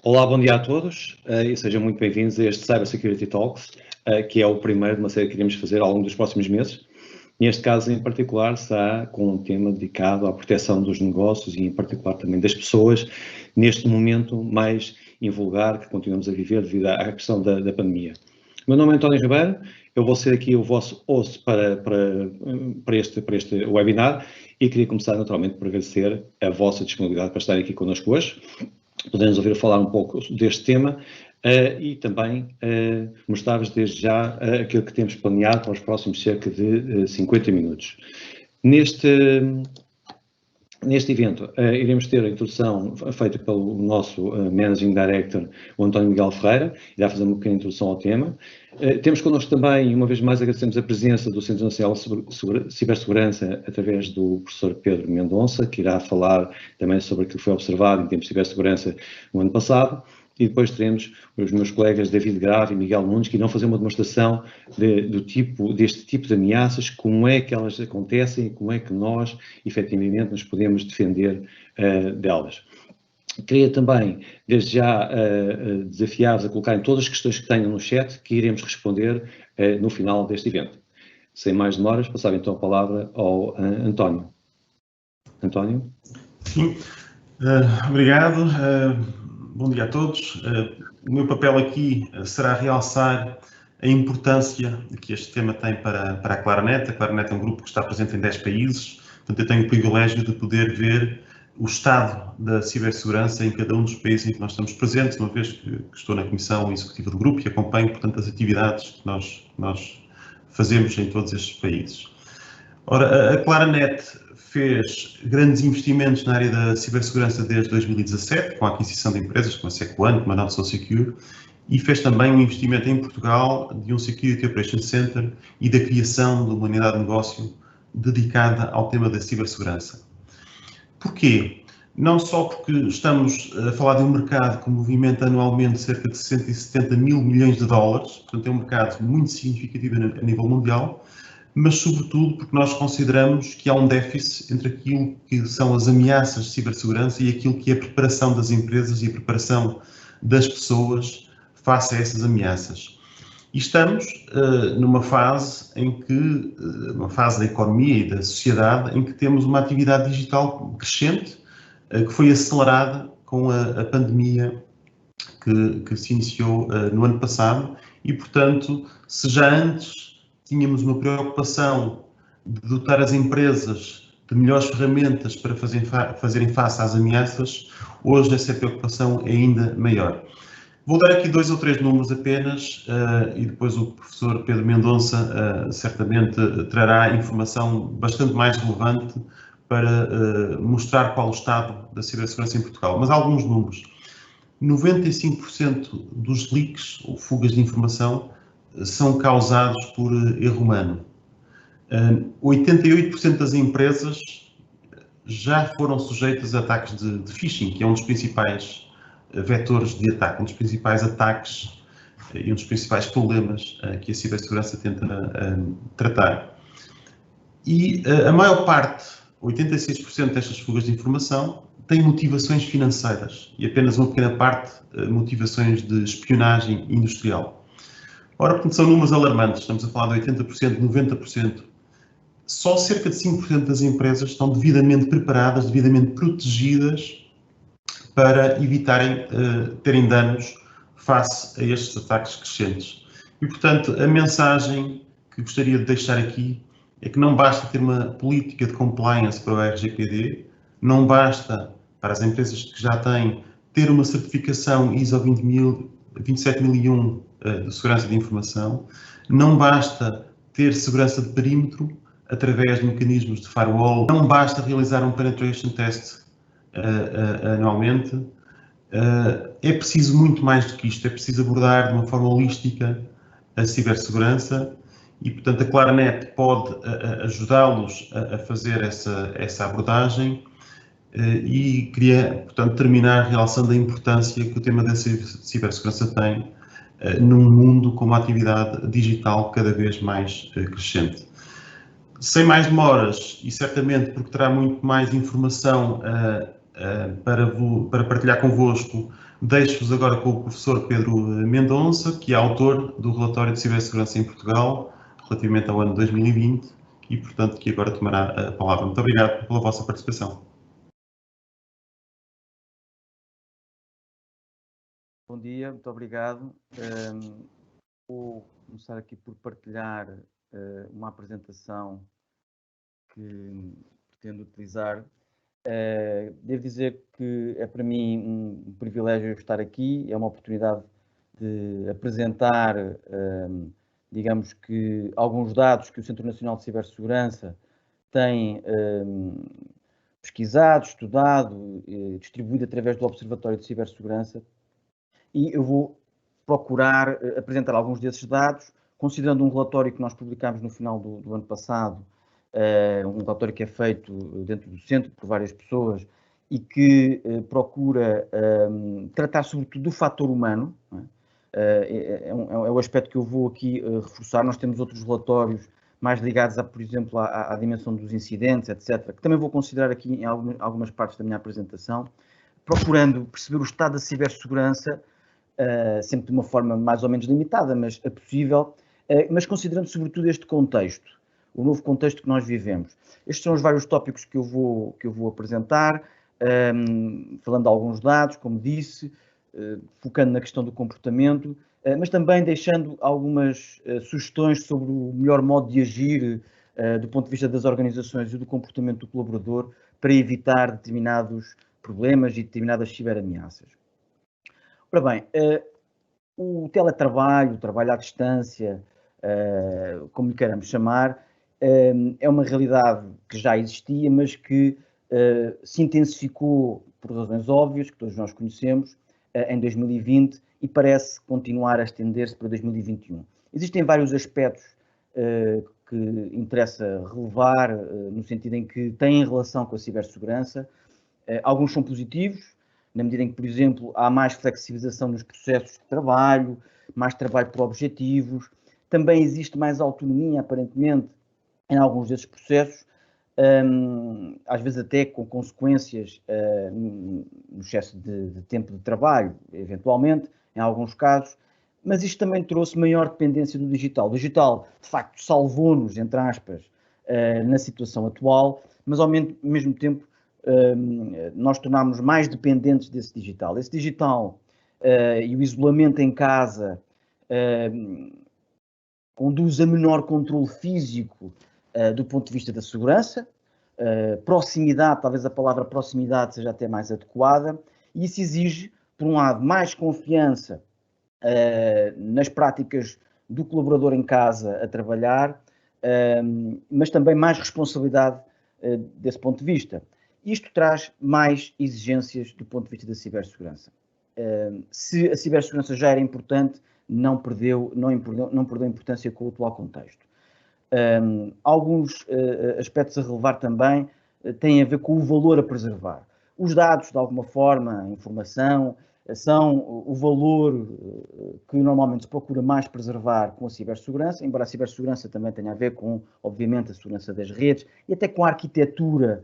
Olá, bom dia a todos e sejam muito bem-vindos a este Cyber Security Talks, que é o primeiro de uma série que iremos fazer ao longo dos próximos meses. Neste caso, em particular, está com um tema dedicado à proteção dos negócios e, em particular, também das pessoas, neste momento mais invulgar que continuamos a viver devido à questão da pandemia. O meu nome é António Ribeiro, eu vou ser aqui o vosso host para este webinar e queria começar naturalmente por agradecer a vossa disponibilidade para estar aqui connosco hoje. Podemos ouvir falar um pouco deste tema e também mostrar-vos desde já aquilo que temos planeado para os próximos cerca de 50 minutos. Neste evento, iremos ter a introdução feita pelo nosso Managing Director, o António Miguel Ferreira, irá fazer uma pequena introdução ao tema. Temos connosco também, uma vez mais, agradecemos a presença do Centro Nacional de Cibersegurança através do professor Pedro Mendonça, que irá falar também sobre aquilo que foi observado em termos de cibersegurança no ano passado. E depois teremos os meus colegas David Grave e Miguel Nunes, que irão fazer uma demonstração deste tipo de ameaças, como é que elas acontecem e como é que nós, efetivamente, nos podemos defender delas. Queria também, desde já, desafiar-vos a colocarem todas as questões que tenham no chat, que iremos responder no final deste evento. Sem mais demoras, passava então a palavra ao António. António? Sim, obrigado. Bom dia a todos. O meu papel aqui será realçar a importância que este tema tem para a Claranet. A Claranet é um grupo que está presente em 10 países, portanto eu tenho o privilégio de poder ver o estado da cibersegurança em cada um dos países em que nós estamos presentes, uma vez que estou na comissão executiva do grupo e acompanho, portanto, as atividades que nós fazemos em todos estes países. Ora, a Claranet fez grandes investimentos na área da cibersegurança desde 2017, com a aquisição de empresas como a Sequan, como a Not So Secure, e fez também um investimento em Portugal de um Security Operations Center e da criação de uma unidade de negócio dedicada ao tema da cibersegurança. Porquê? Não só porque estamos a falar de um mercado que movimenta anualmente cerca de 170 mil milhões de dólares, portanto é um mercado muito significativo a nível mundial, mas sobretudo porque nós consideramos que há um déficit entre aquilo que são as ameaças de cibersegurança e aquilo que é a preparação das empresas e a preparação das pessoas face a essas ameaças. E estamos numa fase uma fase da economia e da sociedade em que temos uma atividade digital crescente, que foi acelerada com a pandemia que se iniciou no ano passado e, portanto, se já antes tínhamos uma preocupação de dotar as empresas de melhores ferramentas para fazerem face às ameaças, hoje essa preocupação é ainda maior. Vou dar aqui 2 ou 3 números apenas e depois o professor Pedro Mendonça certamente trará informação bastante mais relevante para mostrar qual o estado da cibersegurança em Portugal. Mas alguns números. 95% dos leaks, ou fugas de informação, são causados por erro humano. 88% das empresas já foram sujeitas a ataques de phishing, que é um dos principais vetores de ataque, um dos principais ataques e um dos principais problemas que a cibersegurança tenta tratar. E a maior parte, 86% destas fugas de informação, tem motivações financeiras e apenas uma pequena parte motivações de espionagem industrial. Ora, portanto, são números alarmantes, estamos a falar de 80%, 90%. Só cerca de 5% das empresas estão devidamente preparadas, devidamente protegidas para evitarem terem danos face a estes ataques crescentes. E, portanto, a mensagem que gostaria de deixar aqui é que não basta ter uma política de compliance para o RGPD, não basta, para as empresas que já têm, ter uma certificação ISO 27001 de segurança de informação, não basta ter segurança de perímetro através de mecanismos de firewall, não basta realizar um penetration test anualmente, é preciso muito mais do que isto, é preciso abordar de uma forma holística a cibersegurança e, portanto, a Claranet pode ajudá-los a fazer essa abordagem e queria, portanto, terminar realçando a importância que o tema da cibersegurança tem num mundo com uma atividade digital cada vez mais crescente. Sem mais demoras, e certamente porque terá muito mais informação para partilhar convosco, Deixo-vos agora com o professor Pedro Mendonça, que é autor do relatório de cibersegurança em Portugal, relativamente ao ano 2020, e, portanto, que agora tomará a palavra. Muito obrigado pela vossa participação. Bom dia, muito obrigado. Vou começar aqui por partilhar uma apresentação que pretendo utilizar. Devo dizer que é para mim um privilégio estar aqui, é uma oportunidade de apresentar, digamos que, alguns dados que o Centro Nacional de Cibersegurança tem pesquisado, estudado, distribuído através do Observatório de Cibersegurança, e eu vou procurar apresentar alguns desses dados, considerando um relatório que nós publicámos no final do ano passado, um relatório que é feito dentro do centro por várias pessoas e que procura tratar sobretudo do fator humano. É o aspecto que eu vou aqui reforçar. Nós temos outros relatórios mais ligados, por exemplo, à dimensão dos incidentes, etc., que também vou considerar aqui em algumas partes da minha apresentação, procurando perceber o estado da cibersegurança, sempre de uma forma mais ou menos limitada, mas é possível, mas considerando sobretudo este contexto, o novo contexto que nós vivemos. Estes são os vários tópicos que eu vou apresentar, falando de alguns dados, como disse, focando na questão do comportamento, mas também deixando algumas sugestões sobre o melhor modo de agir do ponto de vista das organizações e do comportamento do colaborador para evitar determinados problemas e determinadas ciberameaças. Ora bem, o teletrabalho, o trabalho à distância, como lhe queiramos chamar, é uma realidade que já existia, mas que se intensificou por razões óbvias, que todos nós conhecemos, em 2020 e parece continuar a estender-se para 2021. Existem vários aspectos que interessa relevar, no sentido em que têm relação com a cibersegurança. Alguns são positivos, na medida em que, por exemplo, há mais flexibilização nos processos de trabalho, mais trabalho por objetivos, também existe mais autonomia, aparentemente, em alguns desses processos, às vezes até com consequências no excesso de tempo de trabalho, eventualmente, em alguns casos, mas isto também trouxe maior dependência do digital. O digital, de facto, salvou-nos, entre aspas, na situação atual, mas ao mesmo tempo nós tornámos mais dependentes desse digital. Esse digital e o isolamento em casa conduz a menor controle físico do ponto de vista da segurança, proximidade, talvez a palavra proximidade seja até mais adequada, e isso exige, por um lado, mais confiança nas práticas do colaborador em casa a trabalhar, mas também mais responsabilidade desse ponto de vista. Isto traz mais exigências do ponto de vista da cibersegurança. Se a cibersegurança já era importante, não perdeu importância com o atual contexto. Alguns aspectos a relevar também têm a ver com o valor a preservar. Os dados, de alguma forma, a informação, são o valor que normalmente se procura mais preservar com a cibersegurança, embora a cibersegurança também tenha a ver com, obviamente, a segurança das redes e até com a arquitetura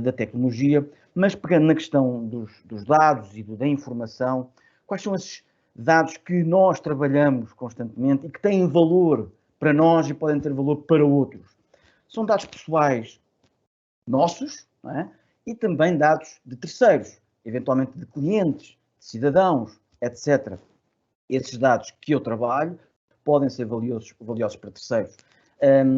da tecnologia, mas pegando na questão dos dados e da informação, quais são esses dados que nós trabalhamos constantemente e que têm valor para nós e podem ter valor para outros? São dados pessoais nossos, não é? E também dados de terceiros, eventualmente de clientes, de cidadãos, etc. Esses dados que eu trabalho podem ser valiosos para terceiros.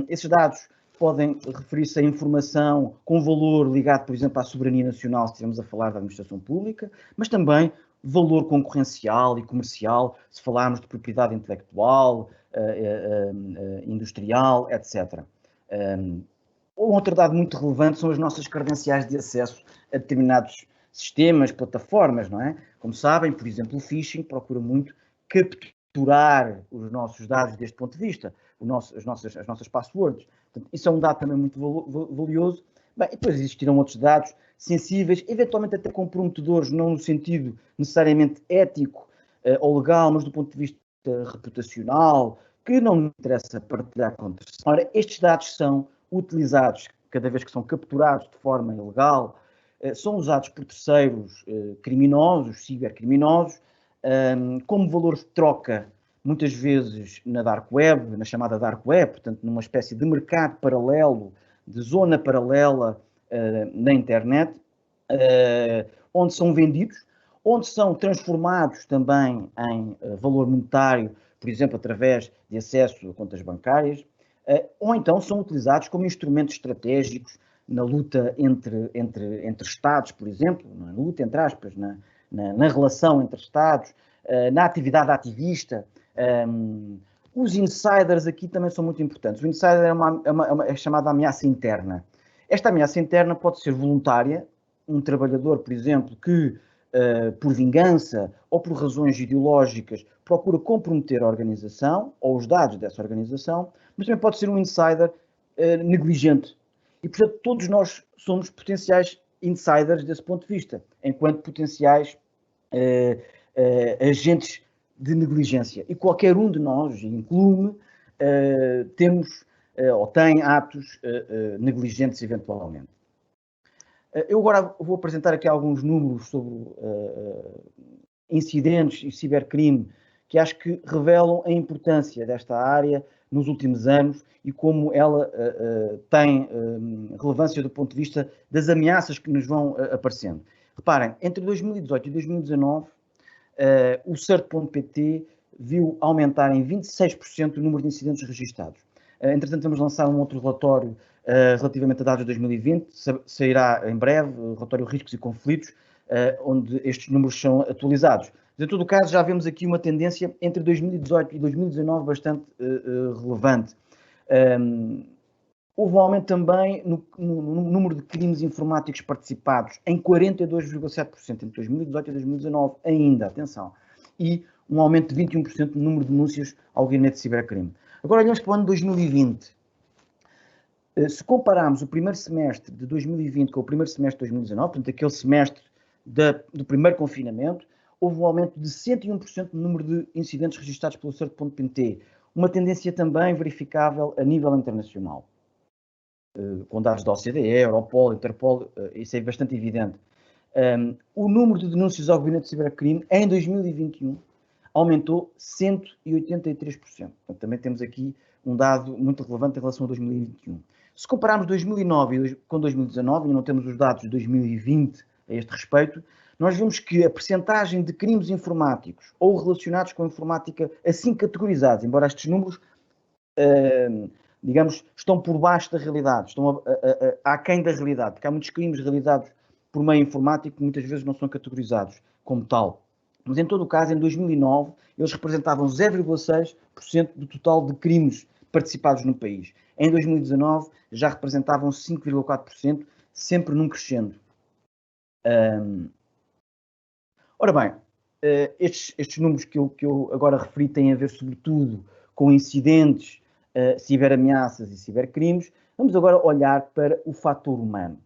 Esses dados podem referir-se a informação com valor ligado, por exemplo, à soberania nacional, se estivermos a falar da administração pública, mas também valor concorrencial e comercial, se falarmos de propriedade intelectual, industrial, etc. Outro dado muito relevante são as nossas credenciais de acesso a determinados sistemas, plataformas, não é? Como sabem, por exemplo, o phishing procura muito capturar os nossos dados deste ponto de vista, as nossas passwords. Portanto, isso é um dado também muito valioso. Bem, e depois existirão outros dados sensíveis, eventualmente até comprometedores, não no sentido necessariamente ético ou legal, mas do ponto de vista reputacional, que não me interessa partilhar com terceiros. Ora, estes dados são utilizados cada vez que são capturados de forma ilegal são usados por terceiros criminosos, cibercriminosos, como valores de troca, muitas vezes na Dark Web, na chamada Dark Web, portanto, numa espécie de mercado paralelo, de zona paralela na internet, onde são vendidos, onde são transformados também em valor monetário, por exemplo, através de acesso a contas bancárias, ou então são utilizados como instrumentos estratégicos na luta entre Estados, por exemplo, na luta, entre aspas, na relação entre Estados, na atividade ativista. Os insiders aqui também são muito importantes. O insider é chamada ameaça interna. Esta ameaça interna pode ser voluntária, um trabalhador, por exemplo, que por vingança ou por razões ideológicas procura comprometer a organização ou os dados dessa organização, mas também pode ser um insider negligente. E, portanto, todos nós somos potenciais insiders desse ponto de vista, enquanto potenciais agentes de negligência. E qualquer um de nós, incluo-me, temos ou tem atos negligentes eventualmente. Eu agora vou apresentar aqui alguns números sobre incidentes e cibercrime que acho que revelam a importância desta área nos últimos anos e como ela tem relevância do ponto de vista das ameaças que nos vão aparecendo. Reparem, entre 2018 e 2019, o CERT.pt viu aumentar em 26% o número de incidentes registados. Entretanto, vamos lançar um outro relatório relativamente a dados de 2020, sairá em breve, o relatório Riscos e Conflitos, onde estes números são atualizados. Mas, em todo o caso, já vemos aqui uma tendência entre 2018 e 2019 bastante relevante. Houve um aumento também no número de crimes informáticos participados em 42,7% entre 2018 e 2019 ainda, atenção, e um aumento de 21% no número de denúncias ao gabinete de cibercrime. Agora olhamos para o ano de 2020. Se compararmos o primeiro semestre de 2020 com o primeiro semestre de 2019, portanto aquele semestre do primeiro confinamento, houve um aumento de 101% no número de incidentes registrados pelo CERT.pt, uma tendência também verificável a nível internacional. Com dados da OCDE, Europol, Interpol, isso é bastante evidente. O número de denúncias ao gabinete de cibercrime em 2021 aumentou 183%. Portanto, também temos aqui um dado muito relevante em relação a 2021. Se compararmos 2009 com 2019, e não temos os dados de 2020 a este respeito, nós vemos que a percentagem de crimes informáticos ou relacionados com a informática assim categorizados, embora estes números, digamos, estão por baixo da realidade, estão aquém da realidade, porque há muitos crimes realizados por meio informático que muitas vezes não são categorizados como tal. Mas, em todo o caso, em 2009, eles representavam 0,6% do total de crimes participados no país. Em 2019, já representavam 5,4%, sempre num crescendo. Ora bem, estes números que eu agora referi têm a ver, sobretudo, com incidentes, ciberameaças e cibercrimes. Vamos agora olhar para o fator humano.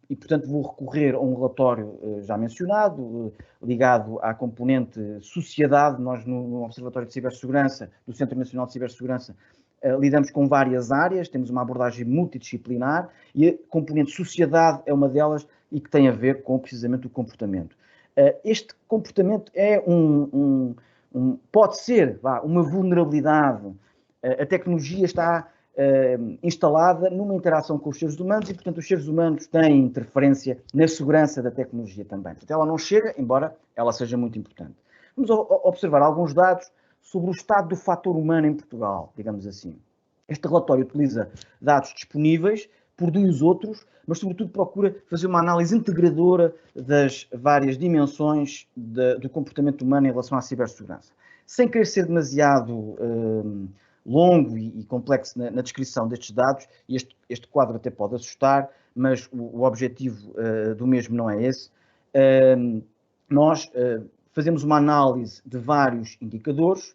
E, portanto, vou recorrer a um relatório já mencionado, ligado à componente sociedade. Nós, no Observatório de Cibersegurança, do Centro Nacional de Cibersegurança, lidamos com várias áreas, temos uma abordagem multidisciplinar e a componente sociedade é uma delas e que tem a ver com, precisamente, o comportamento. Este comportamento é pode ser uma vulnerabilidade. A tecnologia está instalada numa interação com os seres humanos e, portanto, os seres humanos têm interferência na segurança da tecnologia também. Portanto, ela não chega, embora ela seja muito importante. Vamos observar alguns dados sobre o estado do fator humano em Portugal, digamos assim. Este relatório utiliza dados disponíveis, produz outros, mas, sobretudo, procura fazer uma análise integradora das várias dimensões do comportamento humano em relação à cibersegurança. Sem querer ser demasiado longo e complexo na descrição destes dados, este quadro até pode assustar, mas o objetivo do mesmo não é esse. Nós fazemos uma análise de vários indicadores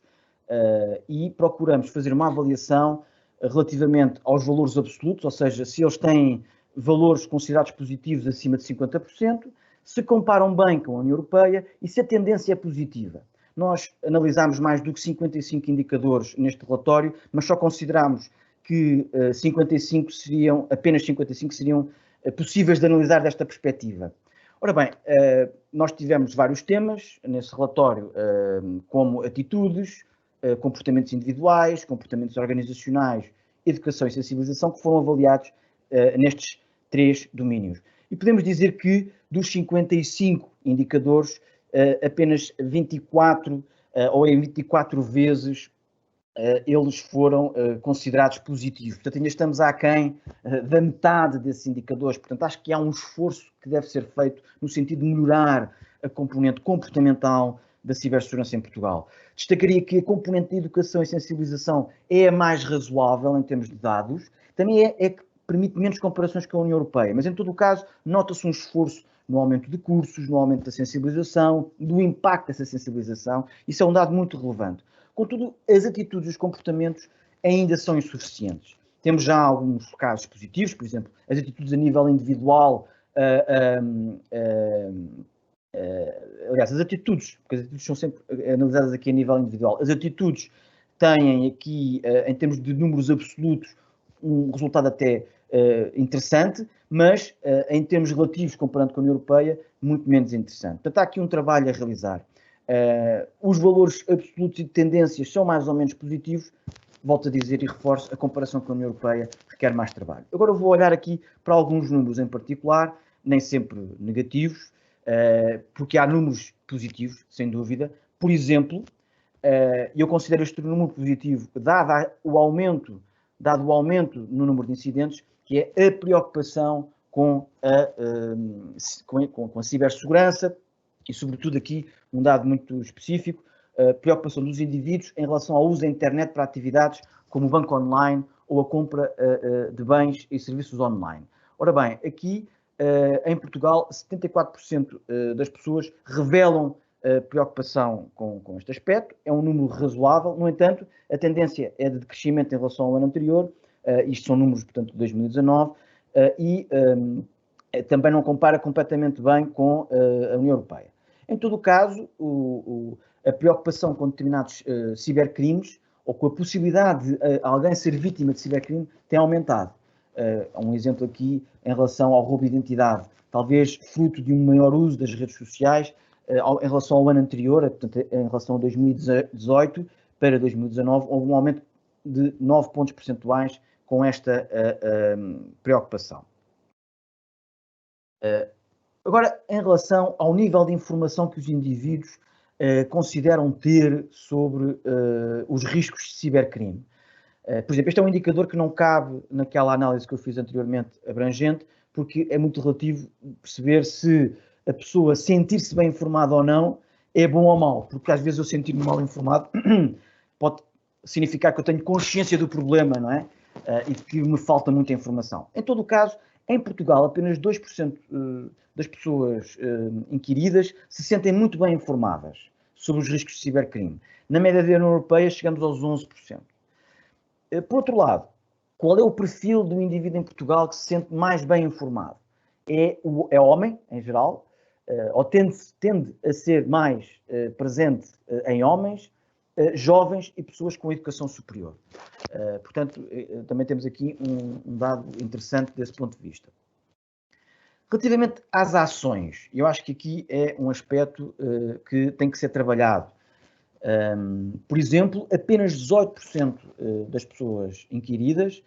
e procuramos fazer uma avaliação relativamente aos valores absolutos, ou seja, se eles têm valores considerados positivos acima de 50%, se comparam bem com a União Europeia e se a tendência é positiva. Nós analisámos mais do que 55 indicadores neste relatório, mas só consideramos que apenas 55 seriam possíveis de analisar desta perspectiva. Ora bem, nós tivemos vários temas nesse relatório, como atitudes, comportamentos individuais, comportamentos organizacionais, educação e sensibilização, que foram avaliados nestes 3 domínios. E podemos dizer que dos 55 indicadores, apenas 24 ou em 24 vezes eles foram considerados positivos. Portanto, ainda estamos aquém da metade desses indicadores. Portanto, acho que há um esforço que deve ser feito no sentido de melhorar a componente comportamental da cibersegurança em Portugal. Destacaria que a componente de educação e sensibilização é a mais razoável em termos de dados. Também é que permite menos comparações com a União Europeia. Mas, em todo o caso, nota-se um esforço no aumento de cursos, no aumento da sensibilização, do impacto dessa sensibilização. Isso é um dado muito relevante. Contudo, as atitudes e os comportamentos ainda são insuficientes. Temos já alguns casos positivos, por exemplo, as atitudes a nível individual, aliás, as atitudes, porque as atitudes são sempre analisadas aqui a nível individual, as atitudes têm aqui, em termos de números absolutos, um resultado até interessante, mas em termos relativos, comparando com a União Europeia, muito menos interessante. Portanto, há aqui um trabalho a realizar. Os valores absolutos e de tendências são mais ou menos positivos. Volto a dizer e reforço, a comparação com a União Europeia requer mais trabalho. Agora vou olhar aqui para alguns números em particular, nem sempre negativos, porque há números positivos, sem dúvida. Por exemplo, eu considero este número positivo, dado o aumento no número de incidentes, que é a preocupação com a cibersegurança, e, sobretudo, aqui um dado muito específico, a preocupação dos indivíduos em relação ao uso da internet para atividades como o banco online ou a compra de bens e serviços online. Ora bem, aqui em Portugal, 74% das pessoas revelam preocupação com este aspecto. É um número razoável, no entanto, a tendência é de crescimento em relação ao ano anterior, isto são números, portanto, de 2019, e também não compara completamente bem com a União Europeia. Em todo o caso, a preocupação com determinados cibercrimes ou com a possibilidade de alguém ser vítima de cibercrime tem aumentado. Um exemplo aqui em relação ao roubo de identidade, talvez fruto de um maior uso das redes sociais em relação ao ano anterior, portanto, em relação a 2018 para 2019, houve um aumento de 9 pontos percentuais com esta preocupação. Agora, em relação ao nível de informação que os indivíduos consideram ter sobre os riscos de cibercrime. Por exemplo, este é um indicador que não cabe naquela análise que eu fiz anteriormente abrangente, porque é muito relativo perceber se a pessoa sentir-se bem informada ou não é bom ou mau, porque às vezes eu sentir-me mal informado pode significar que eu tenho consciência do problema, não é? E que me falta muita informação. Em todo o caso, em Portugal, apenas 2% das pessoas inquiridas se sentem muito bem informadas sobre os riscos de cibercrime. Na média da União Europeia, chegamos aos 11%. Por outro lado, qual é o perfil do indivíduo em Portugal que se sente mais bem informado? É homem, em geral, ou tende a ser mais presente em homens, jovens e pessoas com educação superior. Portanto, também temos aqui um dado interessante desse ponto de vista. Relativamente às ações, eu acho que aqui é um aspecto que tem que ser trabalhado. Por exemplo, apenas 18% das pessoas inquiridas,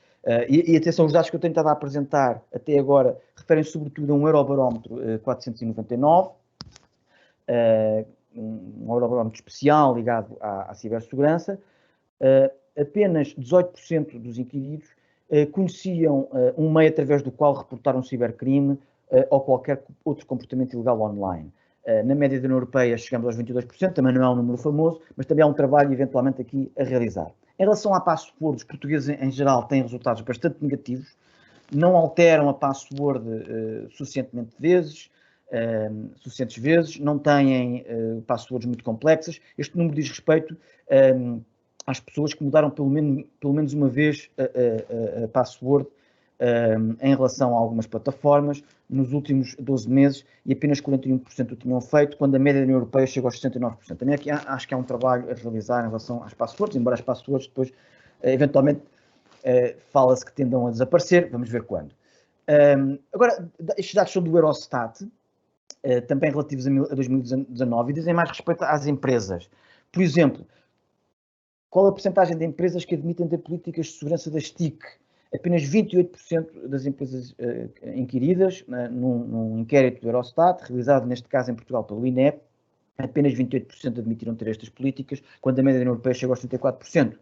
e atenção, os dados que eu tenho estado a apresentar até agora referem sobretudo a um Eurobarómetro 499, um Eurobarómetro especial ligado à cibersegurança. Apenas 18% dos inquiridos conheciam um meio através do qual reportar um cibercrime ou qualquer outro comportamento ilegal online. Na média da União Europeia chegamos aos 22%, também não é um número famoso, mas também há um trabalho eventualmente aqui a realizar. Em relação à password, os portugueses em geral têm resultados bastante negativos, não alteram a password suficientes vezes, não têm passwords muito complexas. Este número diz respeito às pessoas que mudaram pelo menos uma vez a password em relação a algumas plataformas nos últimos 12 meses, e apenas 41% o tinham feito, quando a média da União Europeia chegou aos 69%. Também aqui acho que há um trabalho a realizar em relação às passwords, embora as passwords depois, eventualmente, fala-se que tendam a desaparecer, vamos ver quando. Agora, estes dados são do Eurostat, também relativos a 2019, e dizem mais respeito às empresas. Por exemplo, qual a percentagem de empresas que admitem ter políticas de segurança das TIC? Apenas 28% das empresas inquiridas, num inquérito do Eurostat, realizado neste caso em Portugal pelo INEP, apenas 28% admitiram ter estas políticas, quando a média da União Europeia chegou aos 34%.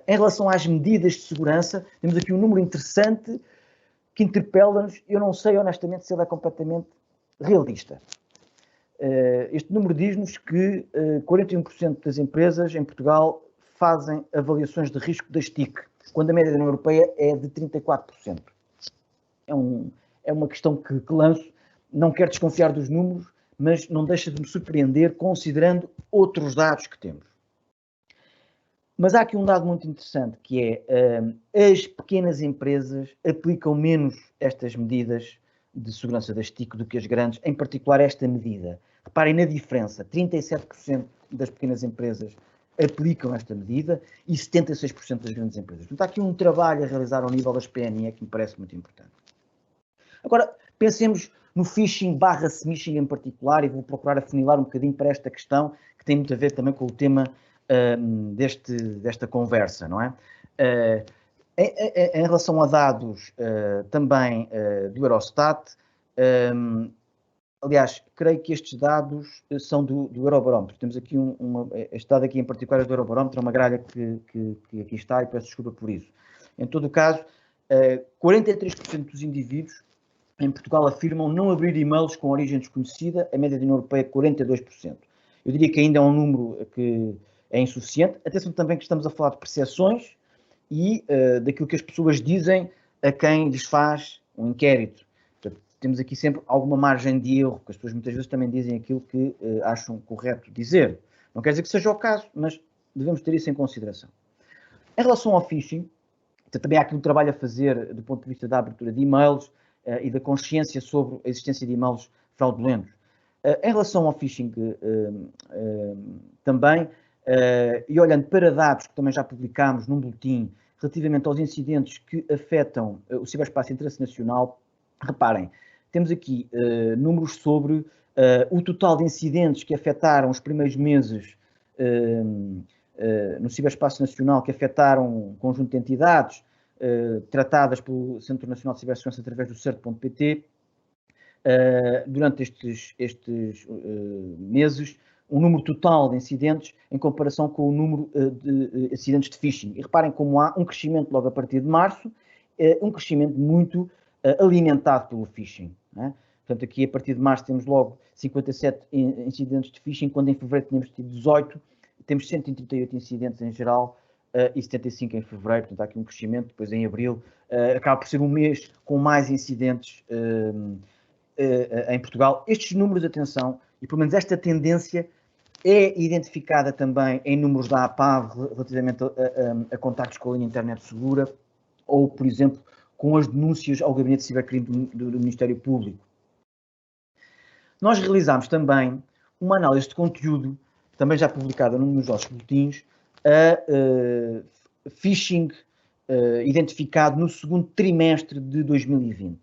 Em relação às medidas de segurança, temos aqui um número interessante que interpela-nos. Eu não sei honestamente se ele é completamente realista. Este número diz-nos que 41% das empresas em Portugal fazem avaliações de risco das TIC, quando a média da União Europeia é de 34%. É uma questão que lanço. Não quero desconfiar dos números, mas não deixa de me surpreender considerando outros dados que temos. Mas há aqui um dado muito interessante, que é as pequenas empresas aplicam menos estas medidas de segurança das TIC do que as grandes, em particular esta medida. Reparem na diferença, 37% das pequenas empresas aplicam esta medida e 76% das grandes empresas. Portanto, há aqui um trabalho a realizar ao nível das PME que me parece muito importante. Agora, pensemos no phishing/smishing em particular, e vou procurar afunilar um bocadinho para esta questão, que tem muito a ver também com o tema desta conversa, não é? Em relação a dados também do Eurostat, aliás, creio que estes dados são do Eurobarómetro. Temos aqui este dado aqui em particular é do Eurobarómetro, é uma gralha que aqui está, e peço desculpa por isso. Em todo o caso, 43% dos indivíduos em Portugal afirmam não abrir e-mails com origem desconhecida, a média da União Europeia é 42%. Eu diria que ainda é um número que é insuficiente. Atenção também que estamos a falar de percepções e daquilo que as pessoas dizem a quem lhes faz um inquérito. Portanto, temos aqui sempre alguma margem de erro, porque as pessoas muitas vezes também dizem aquilo que acham correto dizer. Não quer dizer que seja o caso, mas devemos ter isso em consideração. Em relação ao phishing, também há aqui um trabalho a fazer do ponto de vista da abertura de e-mails e da consciência sobre a existência de e-mails fraudulentos. Em relação ao phishing também, e olhando para dados que também já publicámos num boletim relativamente aos incidentes que afetam o ciberespaço internacional, reparem, temos aqui números sobre o total de incidentes que afetaram os primeiros meses no ciberespaço nacional, que afetaram um conjunto de entidades tratadas pelo Centro Nacional de Cibersegurança através do CERT.pt. Durante estes meses, um número total de incidentes em comparação com o número de incidentes de phishing. E reparem como há um crescimento logo a partir de março, um crescimento muito alimentado pelo phishing. Né? Portanto, aqui a partir de março temos logo 57 incidentes de phishing, quando em fevereiro tínhamos tido 18, temos 138 incidentes em geral e 75 em fevereiro, portanto há aqui um crescimento. Depois em abril acaba por ser um mês com mais incidentes em Portugal. Estes números, atenção, e pelo menos esta tendência é identificada também em números da APAV relativamente a contactos com a linha internet segura, ou, por exemplo, com as denúncias ao Gabinete de Cibercrime do Ministério Público. Nós realizámos também uma análise de conteúdo, também já publicada num dos nossos boletins, a phishing identificado no segundo trimestre de 2020.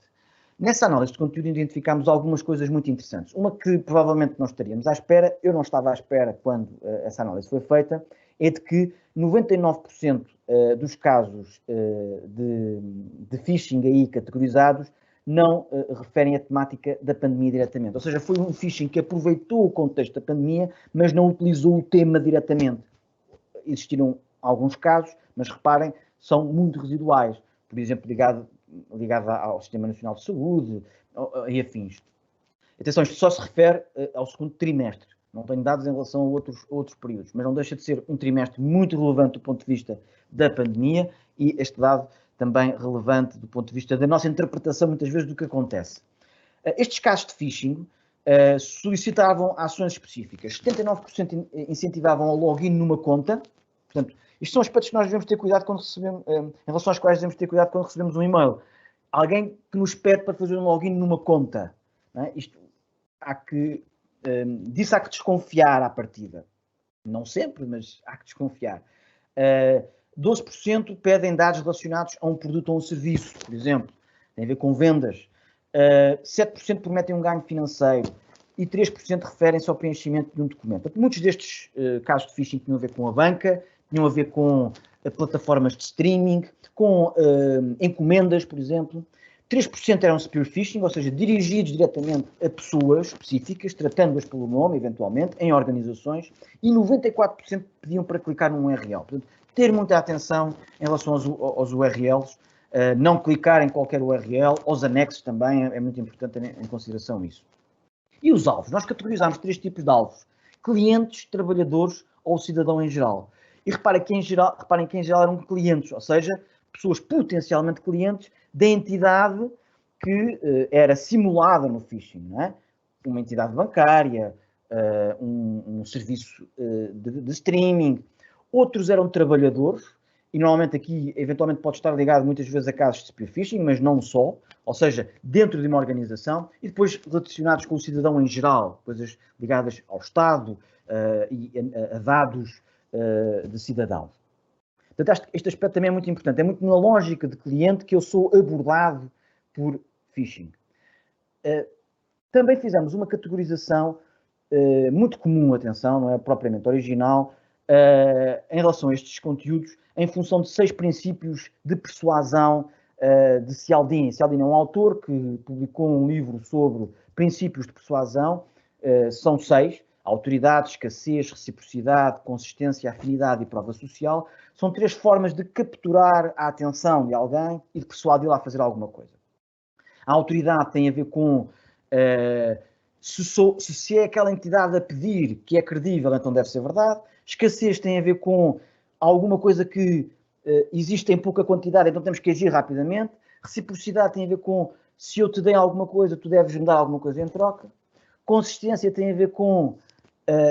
Nessa análise de conteúdo identificámos algumas coisas muito interessantes. Uma que provavelmente não estaríamos à espera, eu não estava à espera quando essa análise foi feita, é de que 99% dos casos de phishing aí categorizados não referem à temática da pandemia diretamente. Ou seja, foi um phishing que aproveitou o contexto da pandemia, mas não utilizou o tema diretamente. Existiram alguns casos, mas reparem, são muito residuais. Por exemplo, ligado ao Sistema Nacional de Saúde e afins. Atenção, isto só se refere ao segundo trimestre. Não tenho dados em relação a outros períodos, mas não deixa de ser um trimestre muito relevante do ponto de vista da pandemia e este dado também relevante do ponto de vista da nossa interpretação, muitas vezes, do que acontece. Estes casos de phishing solicitavam ações específicas. 79% incentivavam a login numa conta. Portanto, isto são aspectos que nós devemos ter cuidado quando recebemos, em relação aos quais devemos ter cuidado quando recebemos um e-mail. Alguém que nos pede para fazer um login numa conta. Não é? Isto disso há que desconfiar à partida. Não sempre, mas há que desconfiar. 12% pedem dados relacionados a um produto ou um serviço, por exemplo. Tem a ver com vendas. 7% prometem um ganho financeiro e 3% referem-se ao preenchimento de um documento. Muitos destes casos de phishing tinham a ver com a banca, tinham a ver com plataformas de streaming, com encomendas, por exemplo. 3% eram spear phishing, ou seja, dirigidos diretamente a pessoas específicas, tratando-as pelo nome, eventualmente, em organizações, e 94% pediam para clicar num URL. Portanto, ter muita atenção em relação aos URLs, não clicar em qualquer URL, aos anexos também, é muito importante ter em consideração isso. E os alvos? Nós categorizámos 3 tipos de alvos: clientes, trabalhadores ou cidadão em geral. E reparem que em geral eram clientes, ou seja, pessoas potencialmente clientes da entidade que era simulada no phishing, não é? Uma entidade bancária, um serviço de streaming. Outros eram trabalhadores, e normalmente aqui, eventualmente, pode estar ligado muitas vezes a casos de spear phishing, mas não só, ou seja, dentro de uma organização, e depois relacionados com o cidadão em geral, coisas ligadas ao Estado e a dados de cidadãos. Portanto, este aspecto também é muito importante. É muito na lógica de cliente que eu sou abordado por phishing. Também fizemos uma categorização muito comum, atenção, não é propriamente original, em relação a estes conteúdos, em função de 6 princípios de persuasão de Cialdini. Cialdini é um autor que publicou um livro sobre princípios de persuasão. São 6. Autoridade, escassez, reciprocidade, consistência, afinidade e prova social. São 3 formas de capturar a atenção de alguém e de persuadi-lo a fazer alguma coisa. A autoridade tem a ver com se é aquela entidade a pedir que é credível, então deve ser verdade. Escassez tem a ver com alguma coisa que existe em pouca quantidade, então temos que agir rapidamente. Reciprocidade tem a ver com se eu te dei alguma coisa, tu deves me dar alguma coisa em troca. Consistência tem a ver com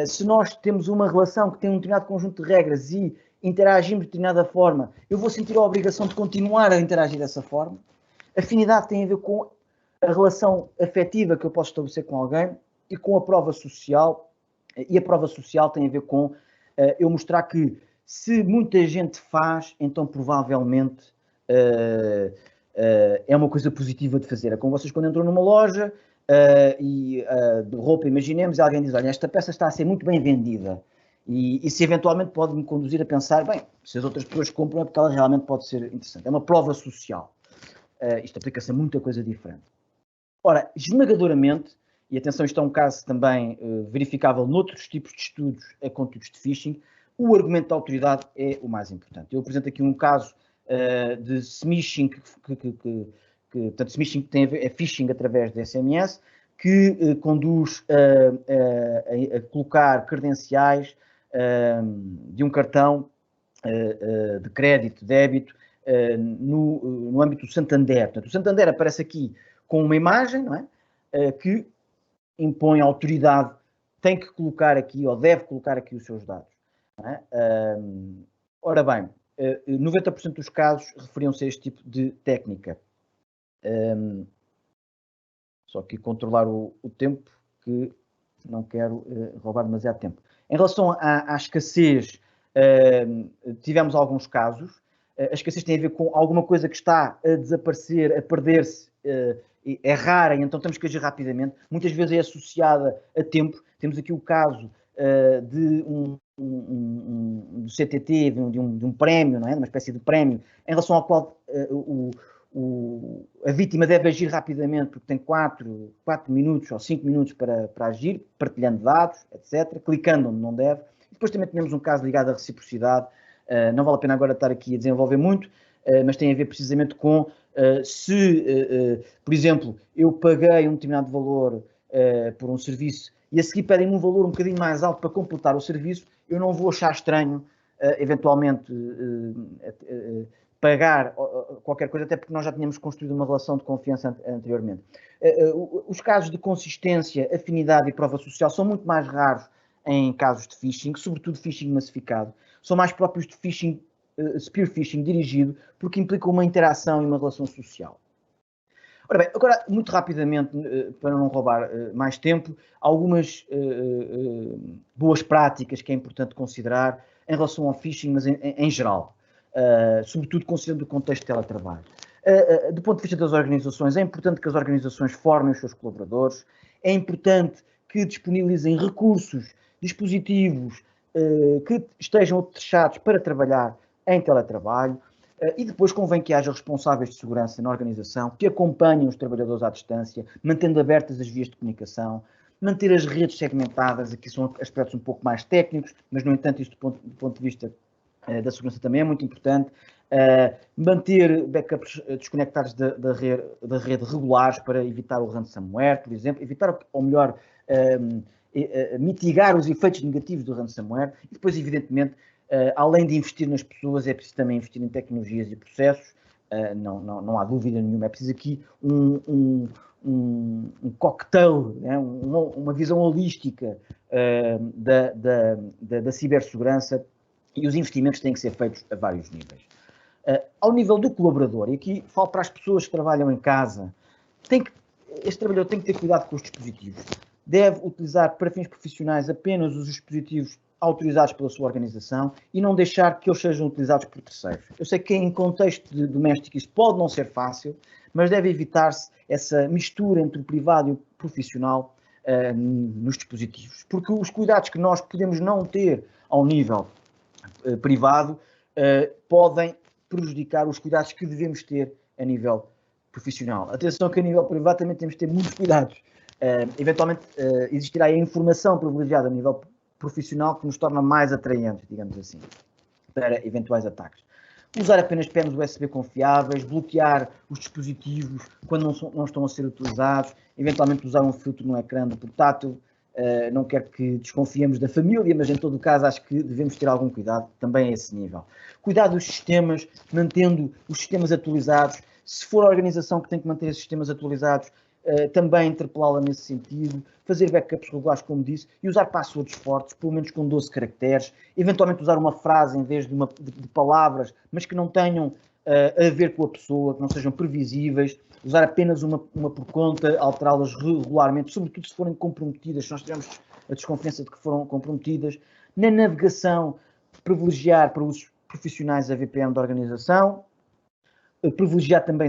se nós temos uma relação que tem um determinado conjunto de regras e interagimos de determinada forma, eu vou sentir a obrigação de continuar a interagir dessa forma. Afinidade tem a ver com a relação afetiva que eu posso estabelecer com alguém e com a prova social. E a prova social tem a ver com eu mostrar que se muita gente faz, então provavelmente é uma coisa positiva de fazer. É como vocês quando entram numa loja de roupa, imaginemos, e alguém diz, olha, esta peça está a ser muito bem vendida. E se eventualmente pode me conduzir a pensar, bem, se as outras pessoas compram é porque ela realmente pode ser interessante. É uma prova social. Isto aplica-se a muita coisa diferente. Ora, esmagadoramente, e atenção, isto é um caso também verificável noutros tipos de estudos a conteúdos de phishing, o argumento da autoridade é o mais importante. Eu apresento aqui um caso de smishing, portanto, smishing tem a ver, é phishing através de SMS, que conduz a colocar credenciais de um cartão de crédito, débito, no âmbito do Santander. Portanto, o Santander aparece aqui com uma imagem, não é? Que impõe a autoridade, tem que colocar aqui, ou deve colocar aqui os seus dados. Não é? Ora bem, 90% dos casos referiam-se a este tipo de técnica. Só que controlar o tempo, que não quero roubar demasiado tempo. Em relação à escassez, tivemos alguns casos. A escassez tem a ver com alguma coisa que está a desaparecer, a perder-se, é rara, e então temos que agir rapidamente. Muitas vezes é associada a tempo. Temos aqui o caso de do CTT, de um prémio, não é? Uma espécie de prémio, em relação ao qual a vítima deve agir rapidamente, porque tem 4 minutos ou 5 minutos para agir, partilhando dados, etc., clicando onde não deve. E depois também temos um caso ligado à reciprocidade. Não vale a pena agora estar aqui a desenvolver muito, mas tem a ver precisamente com se, por exemplo, eu paguei um determinado valor por um serviço e a seguir pedem-me um valor um bocadinho mais alto para completar o serviço, eu não vou achar estranho, eventualmente, pagar qualquer coisa, até porque nós já tínhamos construído uma relação de confiança anteriormente. Os casos de consistência, afinidade e prova social são muito mais raros em casos de phishing, sobretudo phishing massificado. São mais próprios de phishing, spear phishing dirigido, porque implica uma interação e uma relação social. Ora bem, agora, muito rapidamente, para não roubar mais tempo, algumas boas práticas que é importante considerar em relação ao phishing, mas em geral. Sobretudo considerando o contexto de teletrabalho. Do ponto de vista das organizações, é importante que as organizações formem os seus colaboradores, é importante que disponibilizem recursos, dispositivos que estejam atrechados para trabalhar em teletrabalho, e depois convém que haja responsáveis de segurança na organização que acompanhem os trabalhadores à distância, mantendo abertas as vias de comunicação, manter as redes segmentadas. Aqui são aspectos um pouco mais técnicos, mas, no entanto, isto do ponto de vista da segurança também é muito importante. Manter backups desconectados da rede regulares para evitar o ransomware, por exemplo, evitar, ou melhor, mitigar os efeitos negativos do ransomware. E depois, evidentemente, além de investir nas pessoas, é preciso também investir em tecnologias e processos. Não há dúvida nenhuma, é preciso aqui um cocktail, né? Uma visão holística da cibersegurança, e os investimentos têm que ser feitos a vários níveis. Ao nível do colaborador, e aqui falo para as pessoas que trabalham em casa, este trabalhador tem que ter cuidado com os dispositivos. Deve utilizar para fins profissionais apenas os dispositivos autorizados pela sua organização e não deixar que eles sejam utilizados por terceiros. Eu sei que em contexto doméstico isso pode não ser fácil, mas deve evitar-se essa mistura entre o privado e o profissional nos dispositivos. Porque os cuidados que nós podemos não ter ao nível privado podem prejudicar os cuidados que devemos ter a nível profissional. Atenção que a nível privado também temos de ter muitos cuidados. Eventualmente existirá a informação privilegiada a nível profissional que nos torna mais atraentes, digamos assim, para eventuais ataques. Usar apenas pernas USB confiáveis, bloquear os dispositivos quando não estão a ser utilizados, eventualmente usar um filtro no ecrã do portátil. Não quero que desconfiemos da família, mas em todo o caso acho que devemos ter algum cuidado também a esse nível. Cuidar dos sistemas, mantendo os sistemas atualizados. Se for a organização que tem que manter esses sistemas atualizados, também interpelá-la nesse sentido, fazer backups regulares, como disse, e usar passwords fortes, pelo menos com 12 caracteres, eventualmente usar uma frase em vez de palavras, mas que não tenham a ver com a pessoa, que não sejam previsíveis, usar apenas uma por conta, alterá-las regularmente, sobretudo se forem comprometidas, se nós tivermos a desconfiança de que foram comprometidas. Na navegação, privilegiar para usos profissionais a VPN da organização, privilegiar também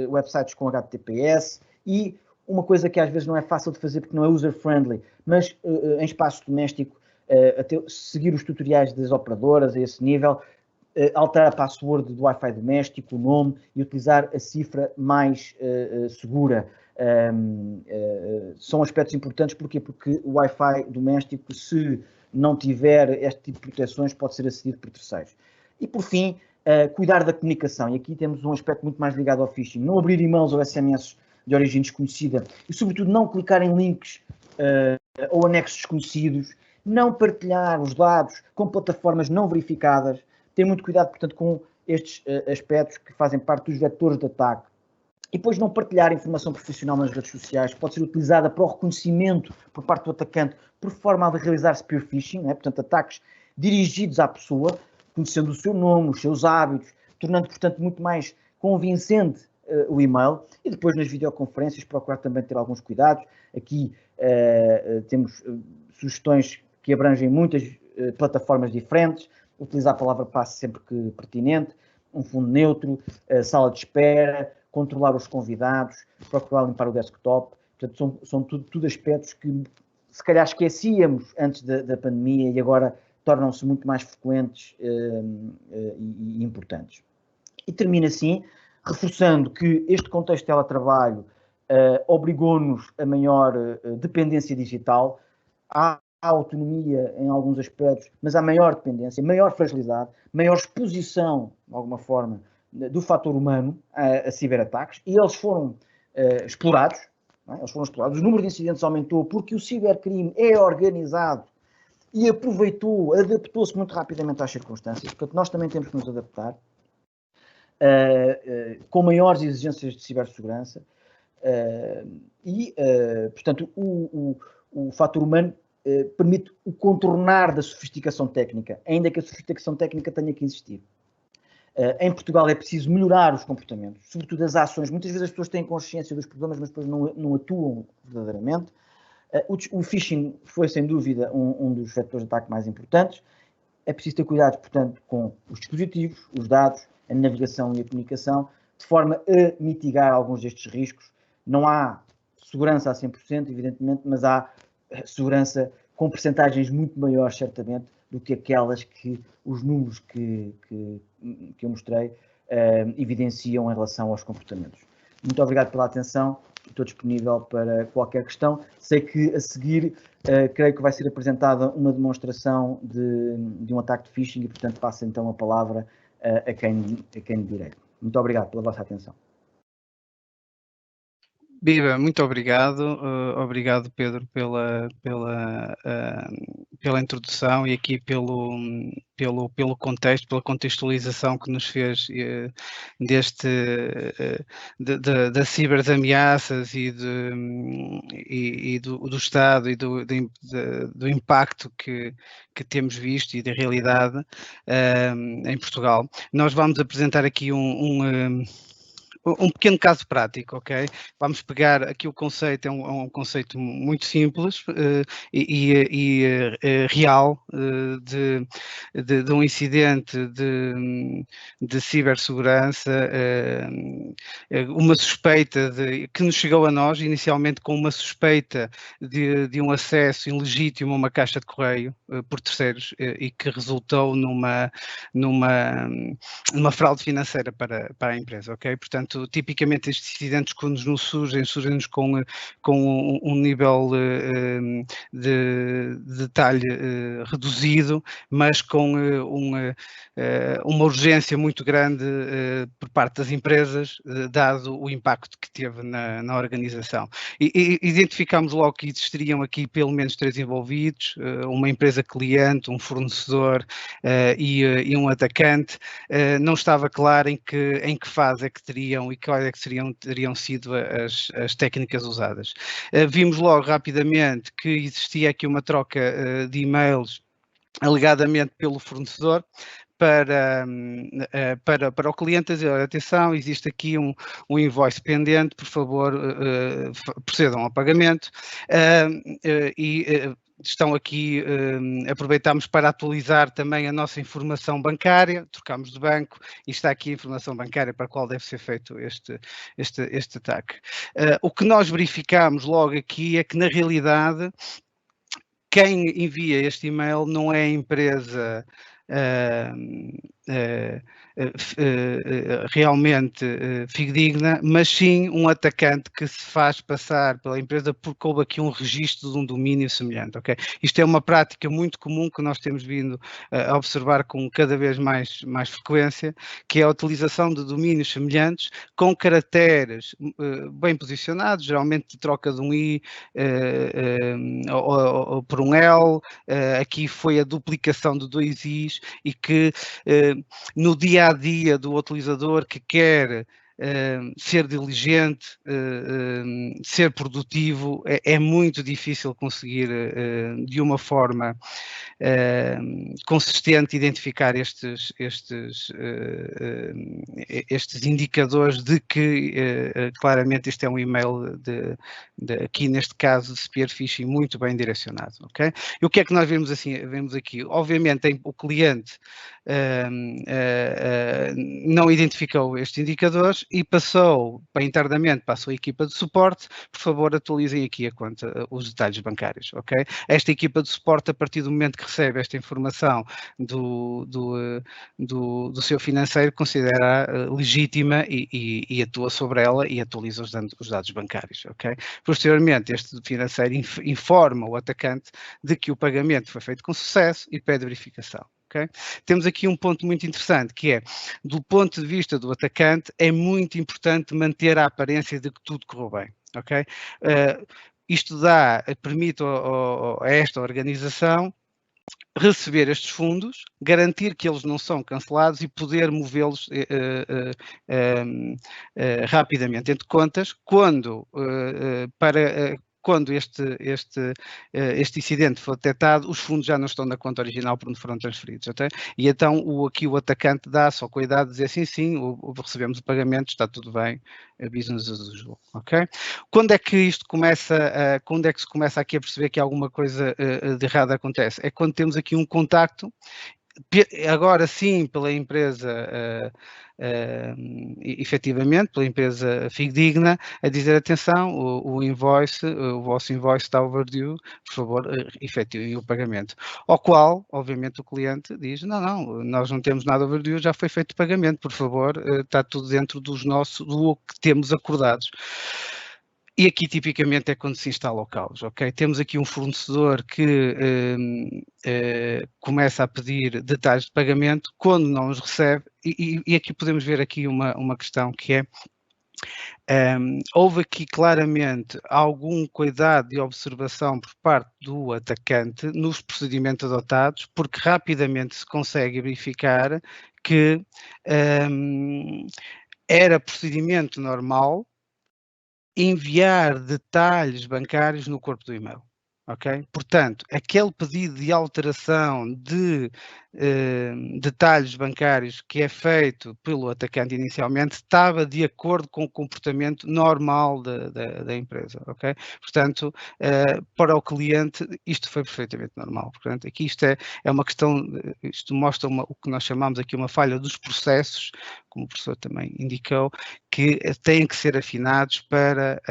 websites com HTTPS, e uma coisa que às vezes não é fácil de fazer porque não é user-friendly, mas em espaço doméstico, seguir os tutoriais das operadoras a esse nível, alterar a password do Wi-Fi doméstico, o nome, e utilizar a cifra mais segura. São aspectos importantes. Porquê? Porque o Wi-Fi doméstico, se não tiver este tipo de proteções, pode ser acedido por terceiros. E, por fim, cuidar da comunicação. E aqui temos um aspecto muito mais ligado ao phishing. Não abrir e-mails ou SMS de origem desconhecida e, sobretudo, não clicar em links ou anexos desconhecidos, não partilhar os dados com plataformas não verificadas. Ter muito cuidado, portanto, com estes aspectos que fazem parte dos vetores de ataque. E depois não partilhar informação profissional nas redes sociais, que pode ser utilizada para o reconhecimento por parte do atacante, por forma a realizar spear phishing, né? Portanto, ataques dirigidos à pessoa, conhecendo o seu nome, os seus hábitos, tornando, portanto, muito mais convincente o e-mail. E depois nas videoconferências procurar também ter alguns cuidados. Aqui temos sugestões que abrangem muitas plataformas diferentes, utilizar a palavra passe sempre que pertinente, um fundo neutro, sala de espera, controlar os convidados, procurar limpar o desktop. Portanto, são tudo aspectos que se calhar esquecíamos antes da pandemia e agora tornam-se muito mais frequentes e importantes. E termino assim, reforçando que este contexto de teletrabalho obrigou-nos a maior dependência digital. Há autonomia em alguns aspectos, mas há maior dependência, maior fragilidade, maior exposição, de alguma forma, do fator humano a ciberataques, e eles foram explorados, não é? Eles foram explorados. O número de incidentes aumentou porque o cibercrime é organizado e adaptou-se muito rapidamente às circunstâncias. Portanto, nós também temos que nos adaptar com maiores exigências de cibersegurança portanto, o fator humano permite o contornar da sofisticação técnica, ainda que a sofisticação técnica tenha que existir. Em Portugal é preciso melhorar os comportamentos, sobretudo as ações. Muitas vezes as pessoas têm consciência dos problemas, mas depois não atuam verdadeiramente. O phishing foi, sem dúvida, um dos vetores de ataque mais importantes. É preciso ter cuidado, portanto, com os dispositivos, os dados, a navegação e a comunicação, de forma a mitigar alguns destes riscos. Não há segurança a 100%, evidentemente, mas há segurança com percentagens muito maiores, certamente, do que aquelas que os números que eu mostrei evidenciam em relação aos comportamentos. Muito obrigado pela atenção. Estou disponível para qualquer questão. Sei que a seguir, creio que vai ser apresentada uma demonstração de um ataque de phishing e, portanto, passo então a palavra a quem de direito. Muito obrigado pela vossa atenção. Viva, muito obrigado. Obrigado, Pedro, pela introdução e aqui pelo contexto, pela contextualização que nos fez das ciberameaças e do Estado e do impacto que temos visto e da realidade em Portugal. Nós vamos apresentar aqui um pequeno caso prático, ok? Vamos pegar aqui o conceito, é um conceito muito simples e real de um incidente de cibersegurança, uma suspeita que nos chegou a nós, inicialmente com uma suspeita de um acesso ilegítimo a uma caixa de correio por terceiros e que resultou numa fraude financeira para a empresa, ok? Portanto, tipicamente estes incidentes quando nos surgem-nos com um nível de detalhe reduzido, mas com uma urgência muito grande por parte das empresas, dado o impacto que teve na organização. E identificámos logo que existiriam aqui pelo menos 3 envolvidos, uma empresa cliente, um fornecedor e um atacante. Não estava claro em que fase é que teriam e quais é que teriam sido as técnicas usadas. Vimos logo rapidamente que existia aqui uma troca de e-mails alegadamente pelo fornecedor para o cliente a dizer, atenção, existe aqui um invoice pendente, por favor, procedam ao pagamento. Estão aqui, aproveitamos para atualizar também a nossa informação bancária, trocamos de banco e está aqui a informação bancária para a qual deve ser feito este ataque. O que nós verificamos logo aqui é que, na realidade, quem envia este e-mail não é a empresa realmente fidedigna, mas sim um atacante que se faz passar pela empresa porque houve aqui um registro de um domínio semelhante, ok? Isto é uma prática muito comum que nós temos vindo a observar com cada vez mais frequência, que é a utilização de domínios semelhantes com caracteres bem posicionados, geralmente de troca de um I ou por um L, aqui foi a duplicação de 2 Is e que no dia a dia do utilizador que quer ser diligente, ser produtivo, é muito difícil conseguir de uma forma consistente identificar estes indicadores de que claramente este é um e-mail aqui neste caso de spear phishing muito bem direcionado, ok? E o que é que nós vemos aqui? Obviamente o cliente não identificou estes indicadores e passou internamente para a sua equipa de suporte, por favor atualizem aqui os detalhes bancários, ok? Esta equipa de suporte, a partir do momento que recebe esta informação do seu financeiro, considera legítima e atua sobre ela e atualiza os dados bancários, ok? Posteriormente, este financeiro informa o atacante de que o pagamento foi feito com sucesso e pede verificação. Okay? Temos aqui um ponto muito interessante, que é, do ponto de vista do atacante, é muito importante manter a aparência de que tudo correu bem. Okay? Isto permite a esta organização receber estes fundos, garantir que eles não são cancelados e poder movê-los rapidamente entre contas, quando este incidente for detectado, os fundos já não estão na conta original por onde foram transferidos, okay? E então aqui o atacante dá só cuidado de dizer sim, recebemos o pagamento, está tudo bem, business as usual, ok? Quando é que isto começa, quando é que se começa aqui a perceber que alguma coisa de errada acontece? É quando temos aqui um contacto agora sim pela empresa, efetivamente, pela empresa fidedigna, a dizer, atenção, o vosso invoice está overdue, por favor, efetivem o pagamento. Ao qual, obviamente, o cliente diz, não, nós não temos nada overdue, já foi feito o pagamento, por favor, está tudo dentro do que temos acordados. E aqui, tipicamente, é quando se instala o caos, ok? Temos aqui um fornecedor que começa a pedir detalhes de pagamento quando não os recebe, e aqui podemos ver aqui uma questão que é, houve aqui claramente algum cuidado de observação por parte do atacante nos procedimentos adotados, porque rapidamente se consegue verificar que era procedimento normal enviar detalhes bancários no corpo do e-mail, ok? Portanto, aquele pedido de alteração de detalhes bancários que é feito pelo atacante inicialmente estava de acordo com o comportamento normal da empresa, ok? Portanto, para o cliente isto foi perfeitamente normal. Portanto, aqui isto é uma questão, isto mostra o que nós chamamos aqui uma falha dos processos, como o professor também indicou, que têm que ser afinados para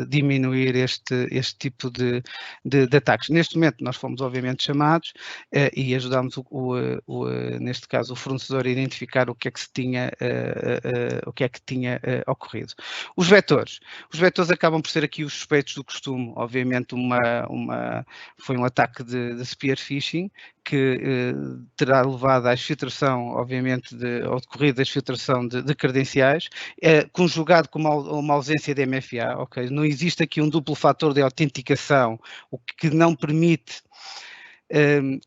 diminuir este tipo de ataques. Neste momento nós fomos obviamente chamados e ajudámos neste caso o fornecedor a identificar o que é que tinha ocorrido. Os vetores acabam por ser aqui os suspeitos do costume. Obviamente foi um ataque de spear phishing que terá levado à exfiltração, obviamente, ao decorrer da exfiltração de credenciais, conjugado com uma ausência de MFA, ok? Não existe aqui um duplo fator de autenticação, o que não permite,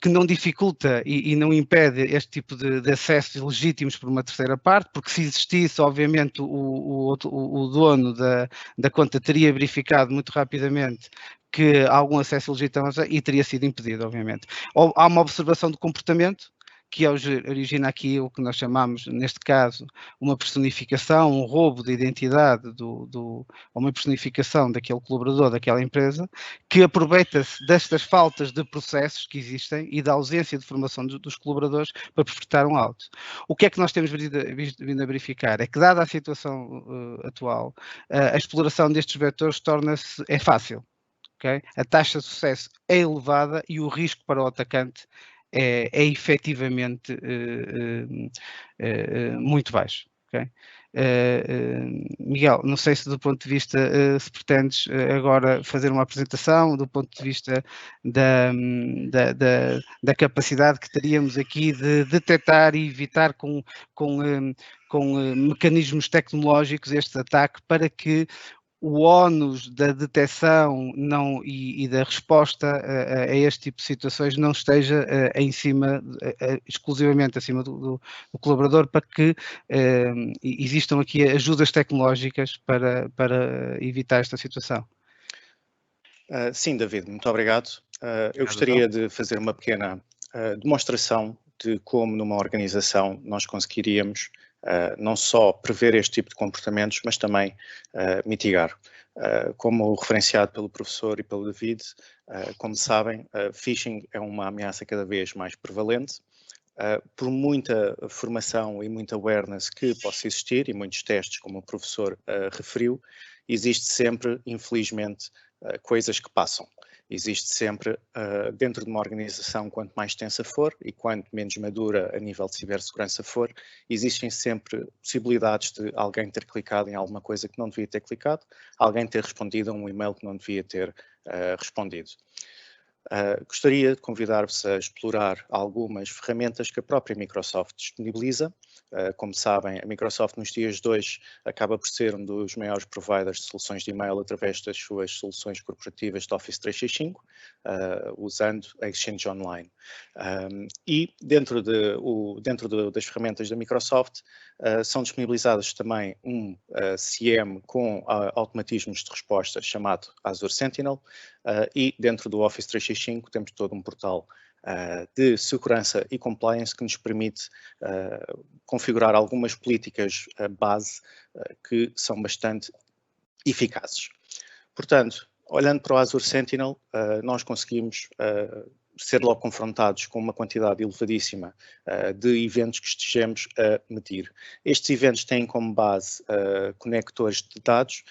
que não dificulta e não impede este tipo de acessos legítimos por uma terceira parte, porque se existisse, obviamente, o dono da conta teria verificado muito rapidamente que algum acesso legítimo e teria sido impedido, obviamente. Há uma observação de comportamento, que origina aqui o que nós chamamos, neste caso, uma personificação, um roubo de identidade ou uma personificação daquele colaborador, daquela empresa, que aproveita-se destas faltas de processos que existem e da ausência de formação dos colaboradores para perpetrar um auto. O que é que nós temos vindo a verificar? É que, dada a situação atual, a exploração destes vetores é fácil. Okay? A taxa de sucesso é elevada e o risco para o atacante é efetivamente muito baixo. Okay? Miguel, não sei se do ponto de vista, se pretendes agora fazer uma apresentação, do ponto de vista da capacidade que teríamos aqui de detectar e evitar com mecanismos tecnológicos este ataque para que o ónus da detecção e da resposta a este tipo de situações não esteja exclusivamente acima do colaborador, para que existam aqui ajudas tecnológicas para evitar esta situação. Sim, David, muito obrigado. Eu gostaria de fazer uma pequena demonstração de como numa organização nós conseguiríamos não só prever este tipo de comportamentos, mas também mitigar. Como referenciado pelo professor e pelo David, como sabem, phishing é uma ameaça cada vez mais prevalente. Por muita formação e muita awareness que possa existir, e muitos testes, como o professor referiu, existe sempre, infelizmente, coisas que passam. Existe sempre, dentro de uma organização, quanto mais extensa for e quanto menos madura a nível de cibersegurança for, existem sempre possibilidades de alguém ter clicado em alguma coisa que não devia ter clicado, alguém ter respondido a um e-mail que não devia ter respondido. Gostaria de convidar-vos a explorar algumas ferramentas que a própria Microsoft disponibiliza. Como sabem, a Microsoft nos dias de hoje acaba por ser um dos maiores providers de soluções de e-mail através das suas soluções corporativas de Office 365, usando a Exchange Online. E dentro das ferramentas da Microsoft são disponibilizadas também um CM com automatismos de resposta chamado Azure Sentinel, e dentro do Office 365 temos todo um portal de segurança e compliance que nos permite configurar algumas políticas base que são bastante eficazes. Portanto, olhando para o Azure Sentinel, nós conseguimos ser logo confrontados com uma quantidade elevadíssima de eventos que estejamos a medir. Estes eventos têm como base conectores de dados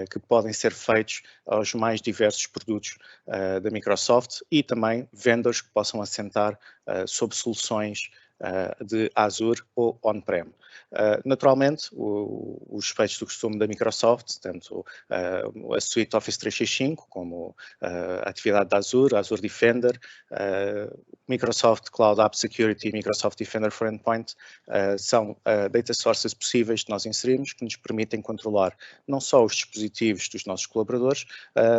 que podem ser feitos aos mais diversos produtos da Microsoft e também vendors que possam assentar sobre soluções de Azure ou on-prem. Naturalmente, os efeitos do costume da Microsoft, tanto a suite Office 365 como a atividade da Azure, Azure Defender, Microsoft Cloud App Security e Microsoft Defender for Endpoint são data sources possíveis que nós inserimos que nos permitem controlar não só os dispositivos dos nossos colaboradores,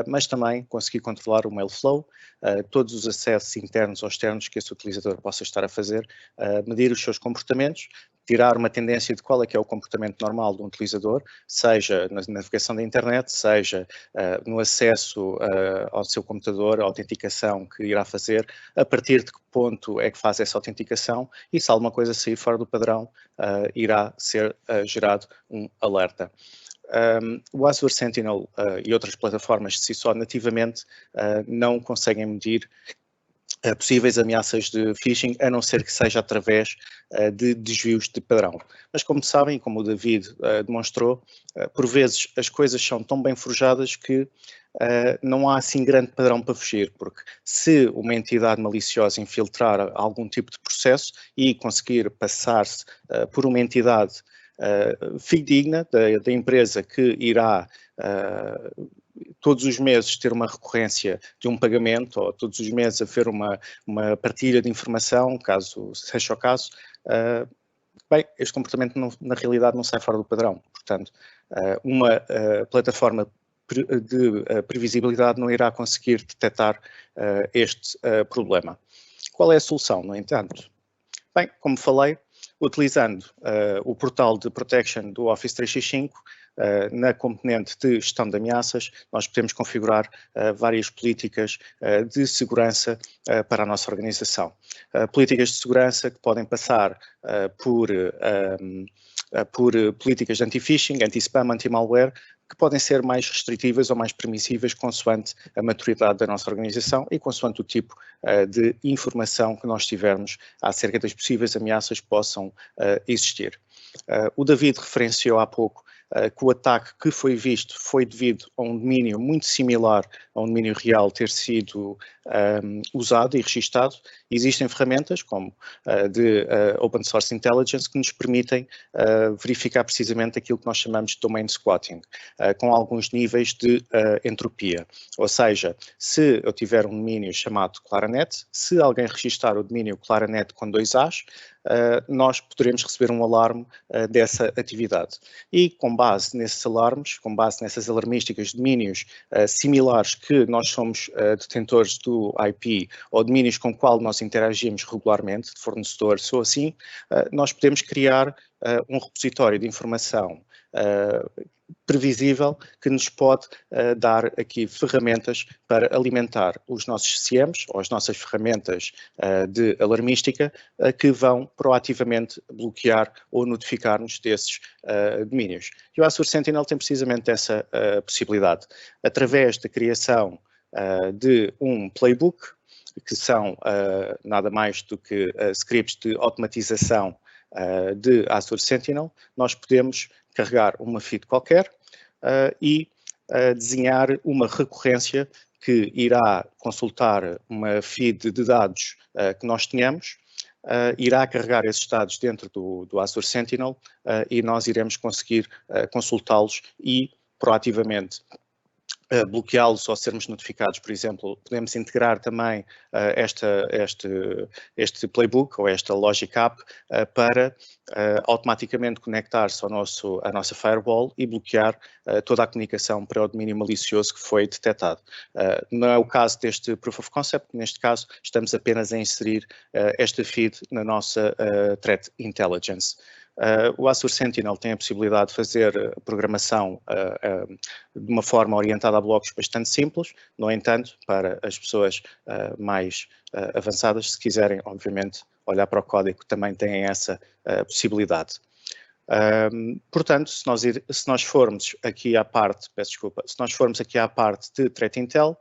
mas também conseguir controlar o mail flow, todos os acessos internos ou externos que esse utilizador possa estar a fazer, medir os seus comportamentos, tirar uma tendência de qual é que é o comportamento normal de um utilizador, seja na navegação da internet, seja no acesso ao seu computador, a autenticação que irá fazer, a partir de que ponto é que faz essa autenticação e se alguma coisa sair fora do padrão, irá ser gerado um alerta. O Azure Sentinel e outras plataformas de si só nativamente não conseguem medir possíveis ameaças de phishing, a não ser que seja através de desvios de padrão. Mas como sabem, como o David demonstrou, por vezes as coisas são tão bem forjadas que não há assim grande padrão para fugir, porque se uma entidade maliciosa infiltrar algum tipo de processo e conseguir passar-se por uma entidade fidedigna da empresa que irá todos os meses ter uma recorrência de um pagamento ou todos os meses haver uma partilha de informação, caso seja o caso, bem, este comportamento na realidade não sai fora do padrão. Portanto, uma plataforma de previsibilidade não irá conseguir detectar este problema. Qual é a solução, no entanto? Bem, como falei, utilizando o portal de protection do Office 365, na componente de gestão de ameaças, nós podemos configurar várias políticas de segurança para a nossa organização. Políticas de segurança que podem passar por políticas de anti-phishing, anti-spam, anti-malware, que podem ser mais restritivas ou mais permissivas consoante a maturidade da nossa organização e consoante o tipo de informação que nós tivermos acerca das possíveis ameaças que possam existir. O David referenciou há pouco que o ataque que foi visto foi devido a um domínio muito similar a um domínio real ter sido usado e registado. Existem ferramentas como de Open Source Intelligence que nos permitem verificar precisamente aquilo que nós chamamos de domain squatting, com alguns níveis de entropia. Ou seja, se eu tiver um domínio chamado Claranet, se alguém registar o domínio Claranet com 2 As, nós poderemos receber um alarme dessa atividade. E com base nesses alarmes, com base nessas alarmísticas de domínios similares que nós somos detentores do IP ou domínios com o qual nós interagimos regularmente, de fornecedores ou assim, nós podemos criar um repositório de informação previsível que nos pode dar aqui ferramentas para alimentar os nossos CMs ou as nossas ferramentas de alarmística que vão proativamente bloquear ou notificar-nos desses domínios. E o Azure Sentinel tem precisamente essa possibilidade. Através da criação de um playbook, que são nada mais do que scripts de automatização de Azure Sentinel, nós podemos carregar uma feed qualquer e desenhar uma recorrência que irá consultar uma feed de dados que nós tenhamos, irá carregar esses dados dentro do Azure Sentinel e nós iremos conseguir consultá-los e proativamente bloqueá-los ou sermos notificados. Por exemplo, podemos integrar também este playbook ou esta Logic App para automaticamente conectar-se à nossa firewall e bloquear toda a comunicação para o domínio malicioso que foi detectado. Não é o caso deste Proof of Concept, neste caso estamos apenas a inserir esta feed na nossa Threat Intelligence. O Azure Sentinel tem a possibilidade de fazer programação de uma forma orientada a blocos bastante simples, no entanto, para as pessoas mais avançadas, se quiserem, obviamente, olhar para o código, também têm essa possibilidade. Portanto, se nós formos aqui à parte, peço desculpa, se nós formos aqui à parte de Threat Intel,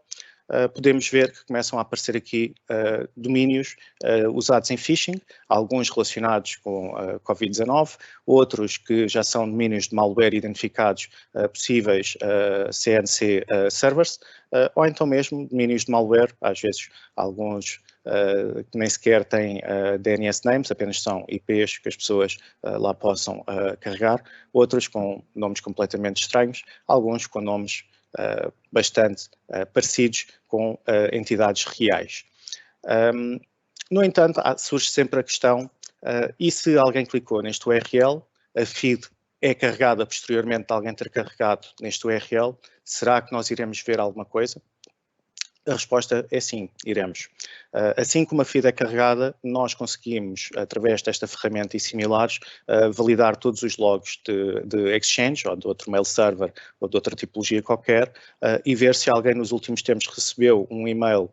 podemos ver que começam a aparecer aqui domínios usados em phishing, alguns relacionados com a Covid-19, outros que já são domínios de malware identificados, possíveis CNC servers, ou então mesmo domínios de malware, às vezes alguns que nem sequer têm DNS names, apenas são IPs que as pessoas lá possam carregar, outros com nomes completamente estranhos, alguns com nomes bastante parecidos com entidades reais. No entanto, surge sempre a questão, e se alguém clicou neste URL, a feed é carregada posteriormente de alguém ter carregado neste URL, será que nós iremos ver alguma coisa? A resposta é sim, iremos. Assim como a feed é carregada, nós conseguimos, através desta ferramenta e similares, validar todos os logs de Exchange, ou de outro mail server, ou de outra tipologia qualquer, e ver se alguém nos últimos tempos recebeu um e-mail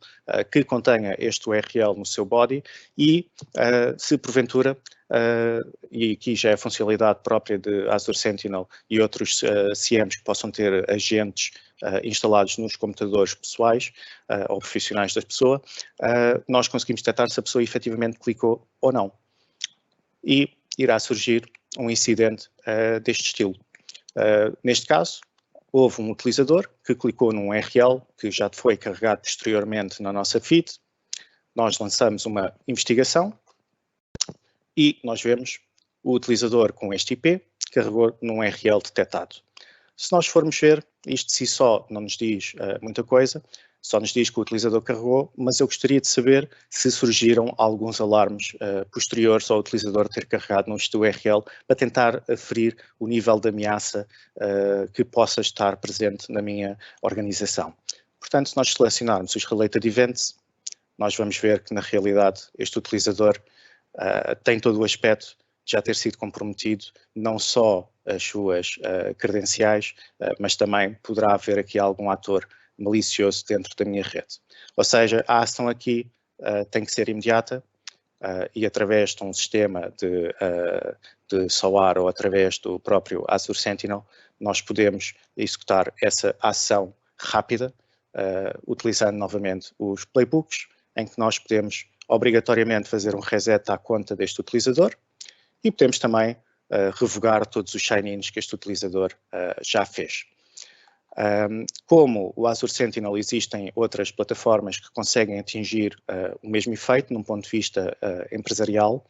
que contenha este URL no seu body e, se porventura, e aqui já é a funcionalidade própria de Azure Sentinel e outros CMs que possam ter agentes instalados nos computadores pessoais ou profissionais da pessoa, nós conseguimos detectar se a pessoa efetivamente clicou ou não. E irá surgir um incidente deste estilo. Neste caso, houve um utilizador que clicou num URL que já foi carregado posteriormente na nossa feed, nós lançamos uma investigação e nós vemos o utilizador com este IP carregou num URL detectado. Se nós formos ver, isto de si só não nos diz muita coisa, só nos diz que o utilizador carregou, mas eu gostaria de saber se surgiram alguns alarmes posteriores ao utilizador ter carregado neste URL para tentar aferir o nível de ameaça que possa estar presente na minha organização. Portanto, se nós selecionarmos os Related Events, nós vamos ver que na realidade este utilizador tem todo o aspecto de já ter sido comprometido, não só as suas credenciais, mas também poderá haver aqui algum ator malicioso dentro da minha rede. Ou seja, a ação aqui tem que ser imediata e através de um sistema de SOAR ou através do próprio Azure Sentinel, nós podemos executar essa ação rápida, utilizando novamente os playbooks, em que nós podemos obrigatoriamente fazer um reset à conta deste utilizador e podemos também revogar todos os sign-ins que este utilizador já fez. Como o Azure Sentinel, existem outras plataformas que conseguem atingir o mesmo efeito num ponto de vista empresarial.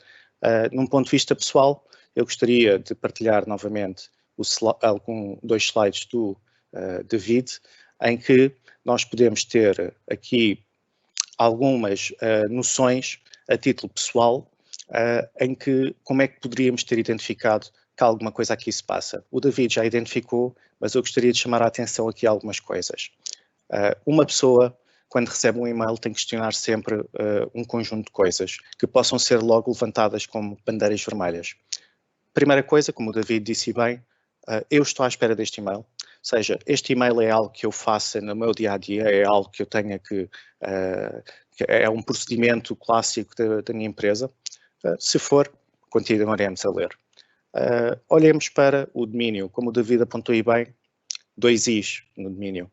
Num ponto de vista pessoal, eu gostaria de partilhar novamente dois slides do David, em que nós podemos ter aqui algumas noções a título pessoal em que como é que poderíamos ter identificado que alguma coisa aqui se passa. O David já identificou, mas eu gostaria de chamar a atenção aqui a algumas coisas. Uma pessoa, quando recebe um e-mail, tem que questionar sempre um conjunto de coisas que possam ser logo levantadas como bandeiras vermelhas. Primeira coisa, como o David disse bem, eu estou à espera deste e-mail. Ou seja, este e-mail é algo que eu faça no meu dia-a-dia, é algo que eu tenha que é um procedimento clássico da minha empresa. Se for, continuaremos a ler. Olhemos para o domínio, como o David apontou aí bem, 2 Is no domínio.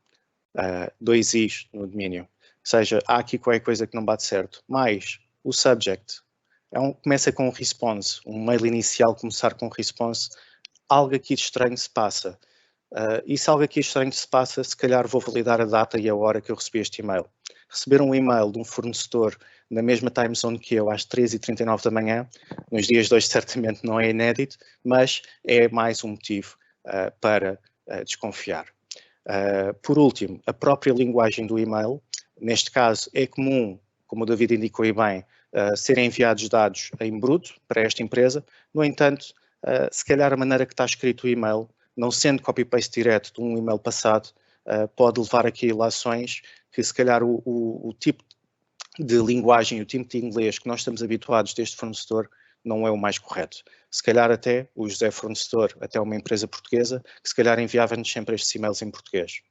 2 Is no domínio. Ou seja, há aqui qualquer coisa que não bate certo. Mais o subject. Começa com um response, um mail inicial começar com um response, algo aqui de estranho se passa. E se algo aqui estranho se passa, se calhar vou validar a data e a hora que eu recebi este e-mail. Receber um e-mail de um fornecedor na mesma time zone que eu, às 3h39 da manhã, nos dias de hoje certamente não é inédito, mas é mais um motivo para desconfiar. Por último, a própria linguagem do e-mail, neste caso é comum, como o David indicou aí bem, serem enviados dados em bruto para esta empresa, no entanto, se calhar a maneira que está escrito o e-mail, não sendo copy-paste direto de um e-mail passado, pode levar aqui a ilações que se calhar o tipo de linguagem, o tipo de inglês que nós estamos habituados deste fornecedor não é o mais correto. Se calhar até o José fornecedor, até uma empresa portuguesa, que se calhar enviava-nos sempre estes e-mails em português.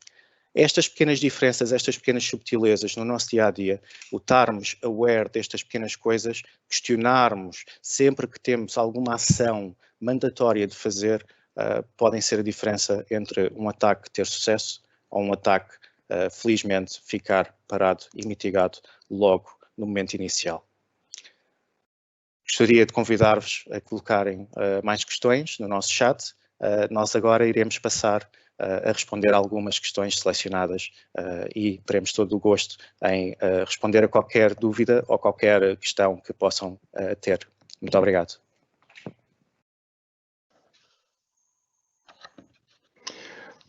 Estas pequenas diferenças, estas pequenas subtilezas no nosso dia-a-dia, o estarmos aware destas pequenas coisas, questionarmos sempre que temos alguma ação mandatória de fazer, podem ser a diferença entre um ataque ter sucesso ou um ataque felizmente, ficar parado e mitigado logo no momento inicial. Gostaria de convidar-vos a colocarem mais questões no nosso chat. Nós agora iremos passar a responder a algumas questões selecionadas e teremos todo o gosto em responder a qualquer dúvida ou qualquer questão que possam ter. Muito obrigado.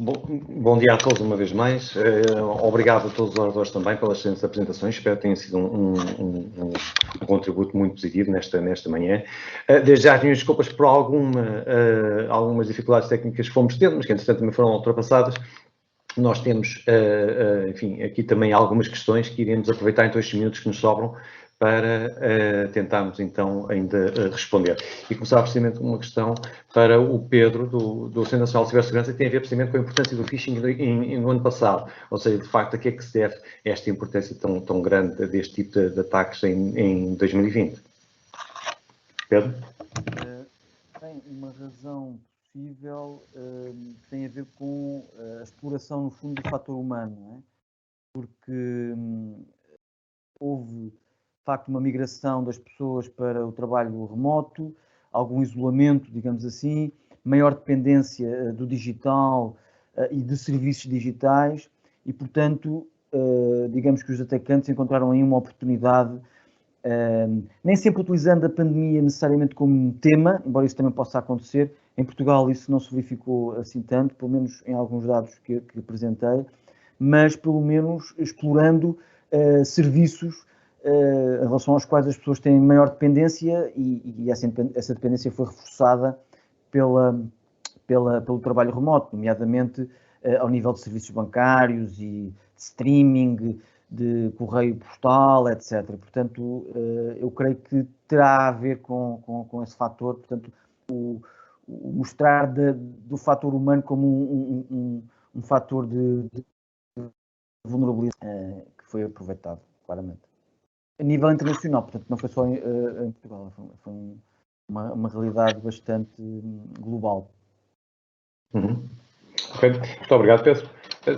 Bom dia a todos uma vez mais. Obrigado a todos os oradores também pelas excelentes apresentações. Espero que tenha sido um contributo muito positivo nesta manhã. Desde já, minhas desculpas por algumas dificuldades técnicas que fomos tendo, mas que entretanto também foram ultrapassadas. Nós temos, enfim, aqui também algumas questões que iremos aproveitar em 2 minutos que nos sobram para tentarmos então ainda responder. E começar precisamente com uma questão para o Pedro, do Centro Nacional de Cibersegurança, que tem a ver precisamente com a importância do phishing no ano passado. Ou seja, de facto, a que é que se deve esta importância tão grande deste tipo de ataques em 2020? Pedro? Tem uma razão possível que tem a ver com a exploração, no fundo, do fator humano, não é? Porque houve, de facto, uma migração das pessoas para o trabalho remoto, algum isolamento, digamos assim, maior dependência do digital e de serviços digitais e, portanto, digamos que os atacantes encontraram aí uma oportunidade, nem sempre utilizando a pandemia necessariamente como um tema, embora isso também possa acontecer. Em Portugal isso não se verificou assim tanto, pelo menos em alguns dados que apresentei, mas pelo menos explorando serviços em relação aos quais as pessoas têm maior dependência e essa dependência foi reforçada pelo trabalho remoto, nomeadamente ao nível de serviços bancários e de streaming, de correio postal, etc. Portanto, eu creio que terá a ver com esse fator, portanto, o mostrar do fator humano como um fator de vulnerabilidade que foi aproveitado, claramente. A nível internacional, portanto, não foi só em Portugal, foi uma realidade bastante global. Ok, muito obrigado, Pedro.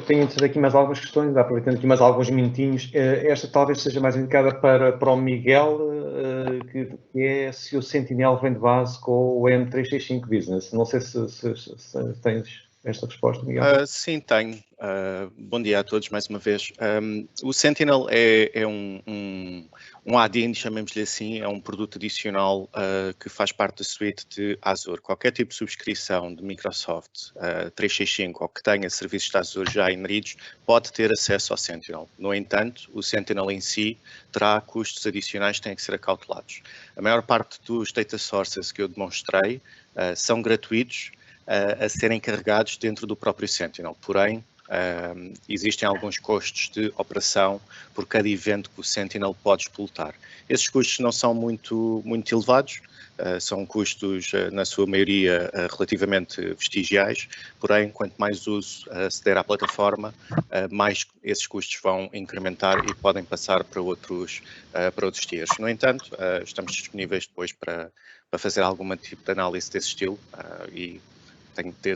Tenho aqui mais algumas questões, aproveitando aqui mais alguns minutinhos. Esta talvez seja mais indicada para o Miguel, que é se o Sentinel vem de base com o M365 Business. Não sei se tens esta resposta, Miguel. Sim, tenho. Bom dia a todos mais uma vez. O Sentinel é um add-in, chamemos-lhe assim, é um produto adicional que faz parte da suite de Azure. Qualquer tipo de subscrição de Microsoft 365 ou que tenha serviços de Azure já ineridos pode ter acesso ao Sentinel. No entanto, o Sentinel em si terá custos adicionais que têm que ser acautelados. A maior parte dos data sources que eu demonstrei são gratuitos a serem carregados dentro do próprio Sentinel. Porém, existem alguns custos de operação por cada evento que o Sentinel pode explotar. Esses custos não são muito elevados, são custos, na sua maioria, relativamente vestigiais, porém, quanto mais uso se der à plataforma, mais esses custos vão incrementar e podem passar para outros tiers. No entanto, estamos disponíveis depois para fazer algum tipo de análise desse estilo e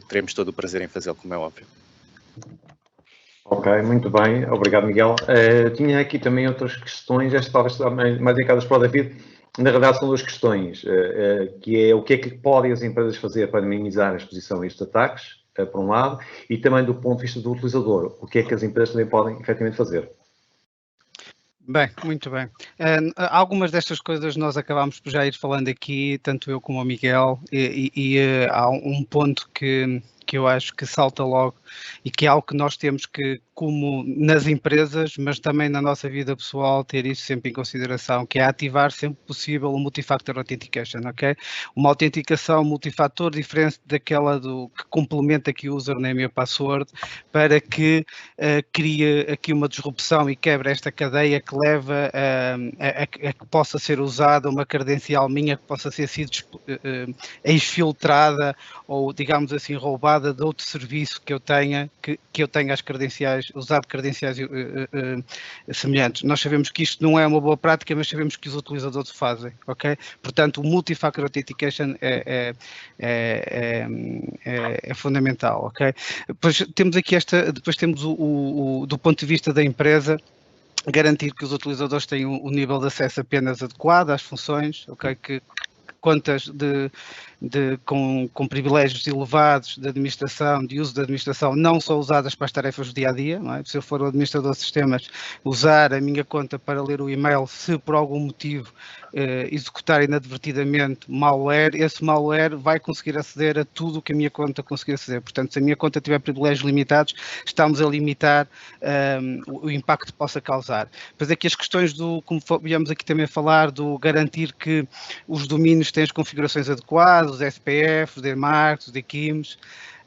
teremos todo o prazer em fazê-lo, como é óbvio. Ok, muito bem. Obrigado, Miguel. Tinha aqui também outras questões, estas talvez mais indicadas para o David. Na realidade são 2 questões, que é o que é que podem as empresas fazer para minimizar a exposição a estes ataques, por um lado, e também do ponto de vista do utilizador, o que é que as empresas também podem efetivamente fazer. Bem, muito bem. Algumas destas coisas nós acabámos por já ir falando aqui, tanto eu como o Miguel, e há um ponto que eu acho que salta logo e que é algo que nós temos que, como nas empresas, mas também na nossa vida pessoal, ter isso sempre em consideração, que é ativar sempre possível o Multi-Factor Authentication, ok? Uma autenticação multifator diferente daquela que complementa aqui o username e a password, para que crie aqui uma disrupção e quebre esta cadeia que leva a que possa ser usada uma credencial minha que possa ser sido exfiltrada ou, digamos assim, roubada de outro serviço que eu tenha, que eu tenha as credenciais usado credenciais semelhantes. Nós sabemos que isto não é uma boa prática, mas sabemos que os utilizadores o fazem, ok? Portanto, o Multi-Factor Authentication é fundamental, ok? Depois temos aqui depois temos do ponto de vista da empresa, garantir que os utilizadores têm o nível de acesso apenas adequado às funções, ok? Que contas com privilégios elevados de administração, de uso da administração, não são usadas para as tarefas do dia-a-dia, não é? Se eu for o administrador de sistemas, usar a minha conta para ler o e-mail, se por algum motivo executar inadvertidamente malware, esse malware vai conseguir aceder a tudo o que a minha conta conseguir aceder. Portanto, se a minha conta tiver privilégios limitados, estamos a limitar o impacto que possa causar. Depois aqui as questões como viemos aqui também a falar, do garantir que os domínios têm as configurações adequadas, os SPF, os DMARC, os DKIMs,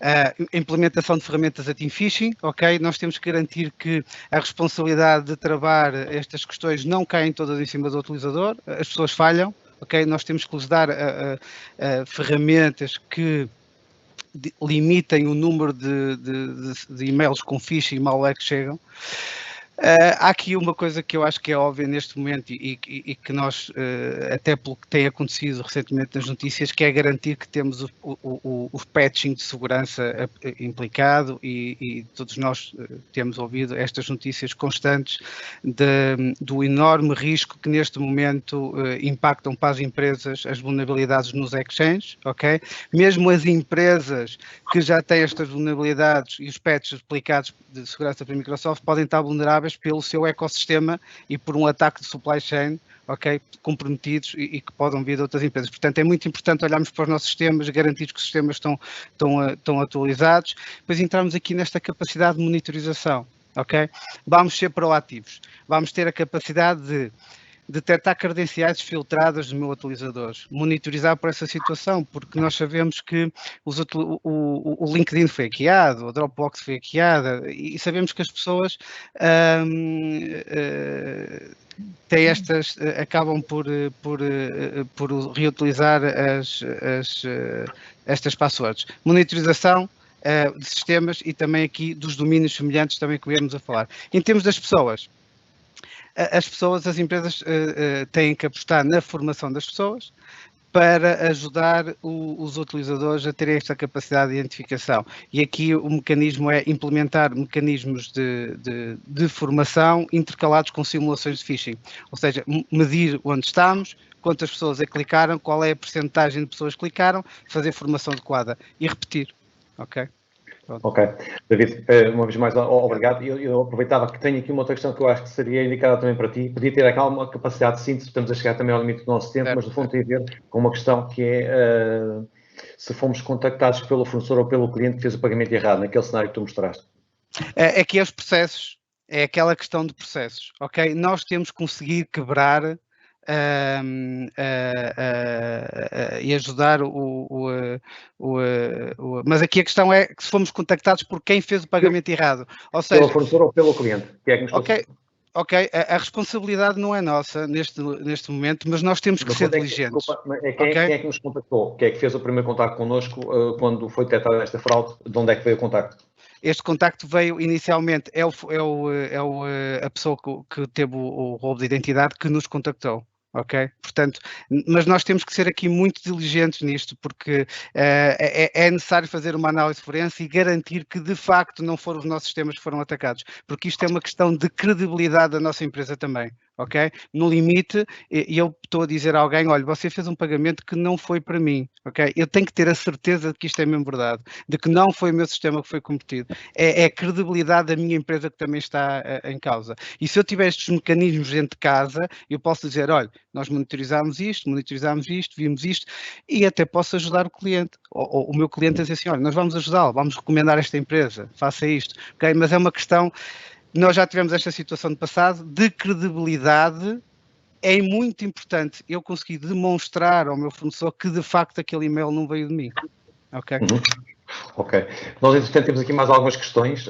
a implementação de ferramentas anti-phishing, ok? Nós temos que garantir que a responsabilidade de travar estas questões não caem todas em cima do utilizador, as pessoas falham, ok? Nós temos que lhes dar ferramentas que limitem o número de e-mails com phishing e malware que chegam. Há aqui uma coisa que eu acho que é óbvia neste momento e que nós, até pelo que tem acontecido recentemente nas notícias, que é garantir que temos o patching de segurança implicado e todos nós temos ouvido estas notícias constantes do enorme risco que neste momento impactam para as empresas as vulnerabilidades nos exchanges, ok? Mesmo as empresas que já têm estas vulnerabilidades e os patches aplicados de segurança para a Microsoft podem estar vulneráveis pelo seu ecossistema e por um ataque de supply chain, ok, comprometidos e que podem vir de outras empresas. Portanto, é muito importante olharmos para os nossos sistemas, garantir que os sistemas estão atualizados, depois entrarmos aqui nesta capacidade de monitorização, ok? Vamos ser proativos, vamos ter a capacidade de detectar credenciais filtradas dos meus utilizadores, monitorizar por essa situação, porque nós sabemos que o LinkedIn foi hackeado, a Dropbox foi hackeada, e sabemos que as pessoas acabam por reutilizar estas passwords. Monitorização de sistemas e também aqui dos domínios semelhantes também que viemos a falar. Em termos das pessoas, as empresas têm que apostar na formação das pessoas para ajudar os utilizadores a terem esta capacidade de identificação. E aqui o mecanismo é implementar mecanismos de formação intercalados com simulações de phishing. Ou seja, medir onde estamos, quantas pessoas clicaram, qual é a percentagem de pessoas que clicaram, fazer formação adequada e repetir. Ok? Ok. David, uma vez mais, obrigado. Eu aproveitava que tenho aqui uma outra questão que eu acho que seria indicada também para ti. Podia ter aqui alguma capacidade de síntese, estamos a chegar também ao limite do nosso tempo, mas no fundo tem a ver com uma questão que é se fomos contactados pelo fornecedor ou pelo cliente que fez o pagamento errado, naquele cenário que tu mostraste. É que os processos, é aquela questão de processos, ok? Nós temos que conseguir quebrar e ajudar mas aqui a questão é que se fomos contactados por quem fez o pagamento errado, ou seja... Pelo fornecedor ou pelo cliente, que é que nos Ok, a responsabilidade não é nossa neste momento, mas nós temos que ser diligentes. Quem é que nos contactou? Quem é que fez o primeiro contacto connosco quando foi detectada esta fraude? De onde é que veio o contacto? Este contacto veio inicialmente, a pessoa que teve o roubo de identidade que nos contactou. Ok? Portanto, mas nós temos que ser aqui muito diligentes nisto, porque é necessário fazer uma análise forense e garantir que de facto não foram os nossos sistemas que foram atacados, porque isto é uma questão de credibilidade da nossa empresa também. Ok? No limite, eu estou a dizer a alguém, olha, você fez um pagamento que não foi para mim, ok? Eu tenho que ter a certeza de que isto é mesmo verdade, de que não foi o meu sistema que foi cometido. É a credibilidade da minha empresa que também está em causa. E se eu tiver estes mecanismos dentro de casa, eu posso dizer, olha, nós monitorizámos isto, vimos isto, e até posso ajudar o cliente, ou o meu cliente a dizer assim, olha, nós vamos ajudá-lo, vamos recomendar esta empresa, faça isto, ok? Mas é uma questão... Nós já tivemos esta situação no passado, de credibilidade, é muito importante eu conseguir demonstrar ao meu fornecedor que de facto aquele e-mail não veio de mim, ok? Ok. Nós, entretanto, temos aqui mais algumas questões.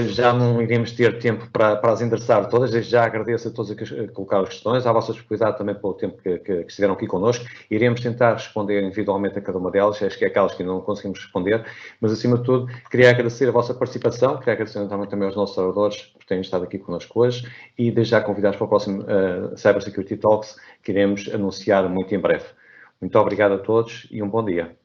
Já não iremos ter tempo para as endereçar todas. Desde já agradeço a todos que colocaram as questões, à vossa disponibilidade também pelo tempo que estiveram aqui connosco. Iremos tentar responder individualmente a cada uma delas, acho que é aquelas que ainda não conseguimos responder, mas, acima de tudo, queria agradecer a vossa participação, queria agradecer também aos nossos oradores por terem estado aqui connosco hoje e, desde já, convidar-vos para o próximo Cyber Security Talks, que iremos anunciar muito em breve. Muito obrigado a todos e um bom dia.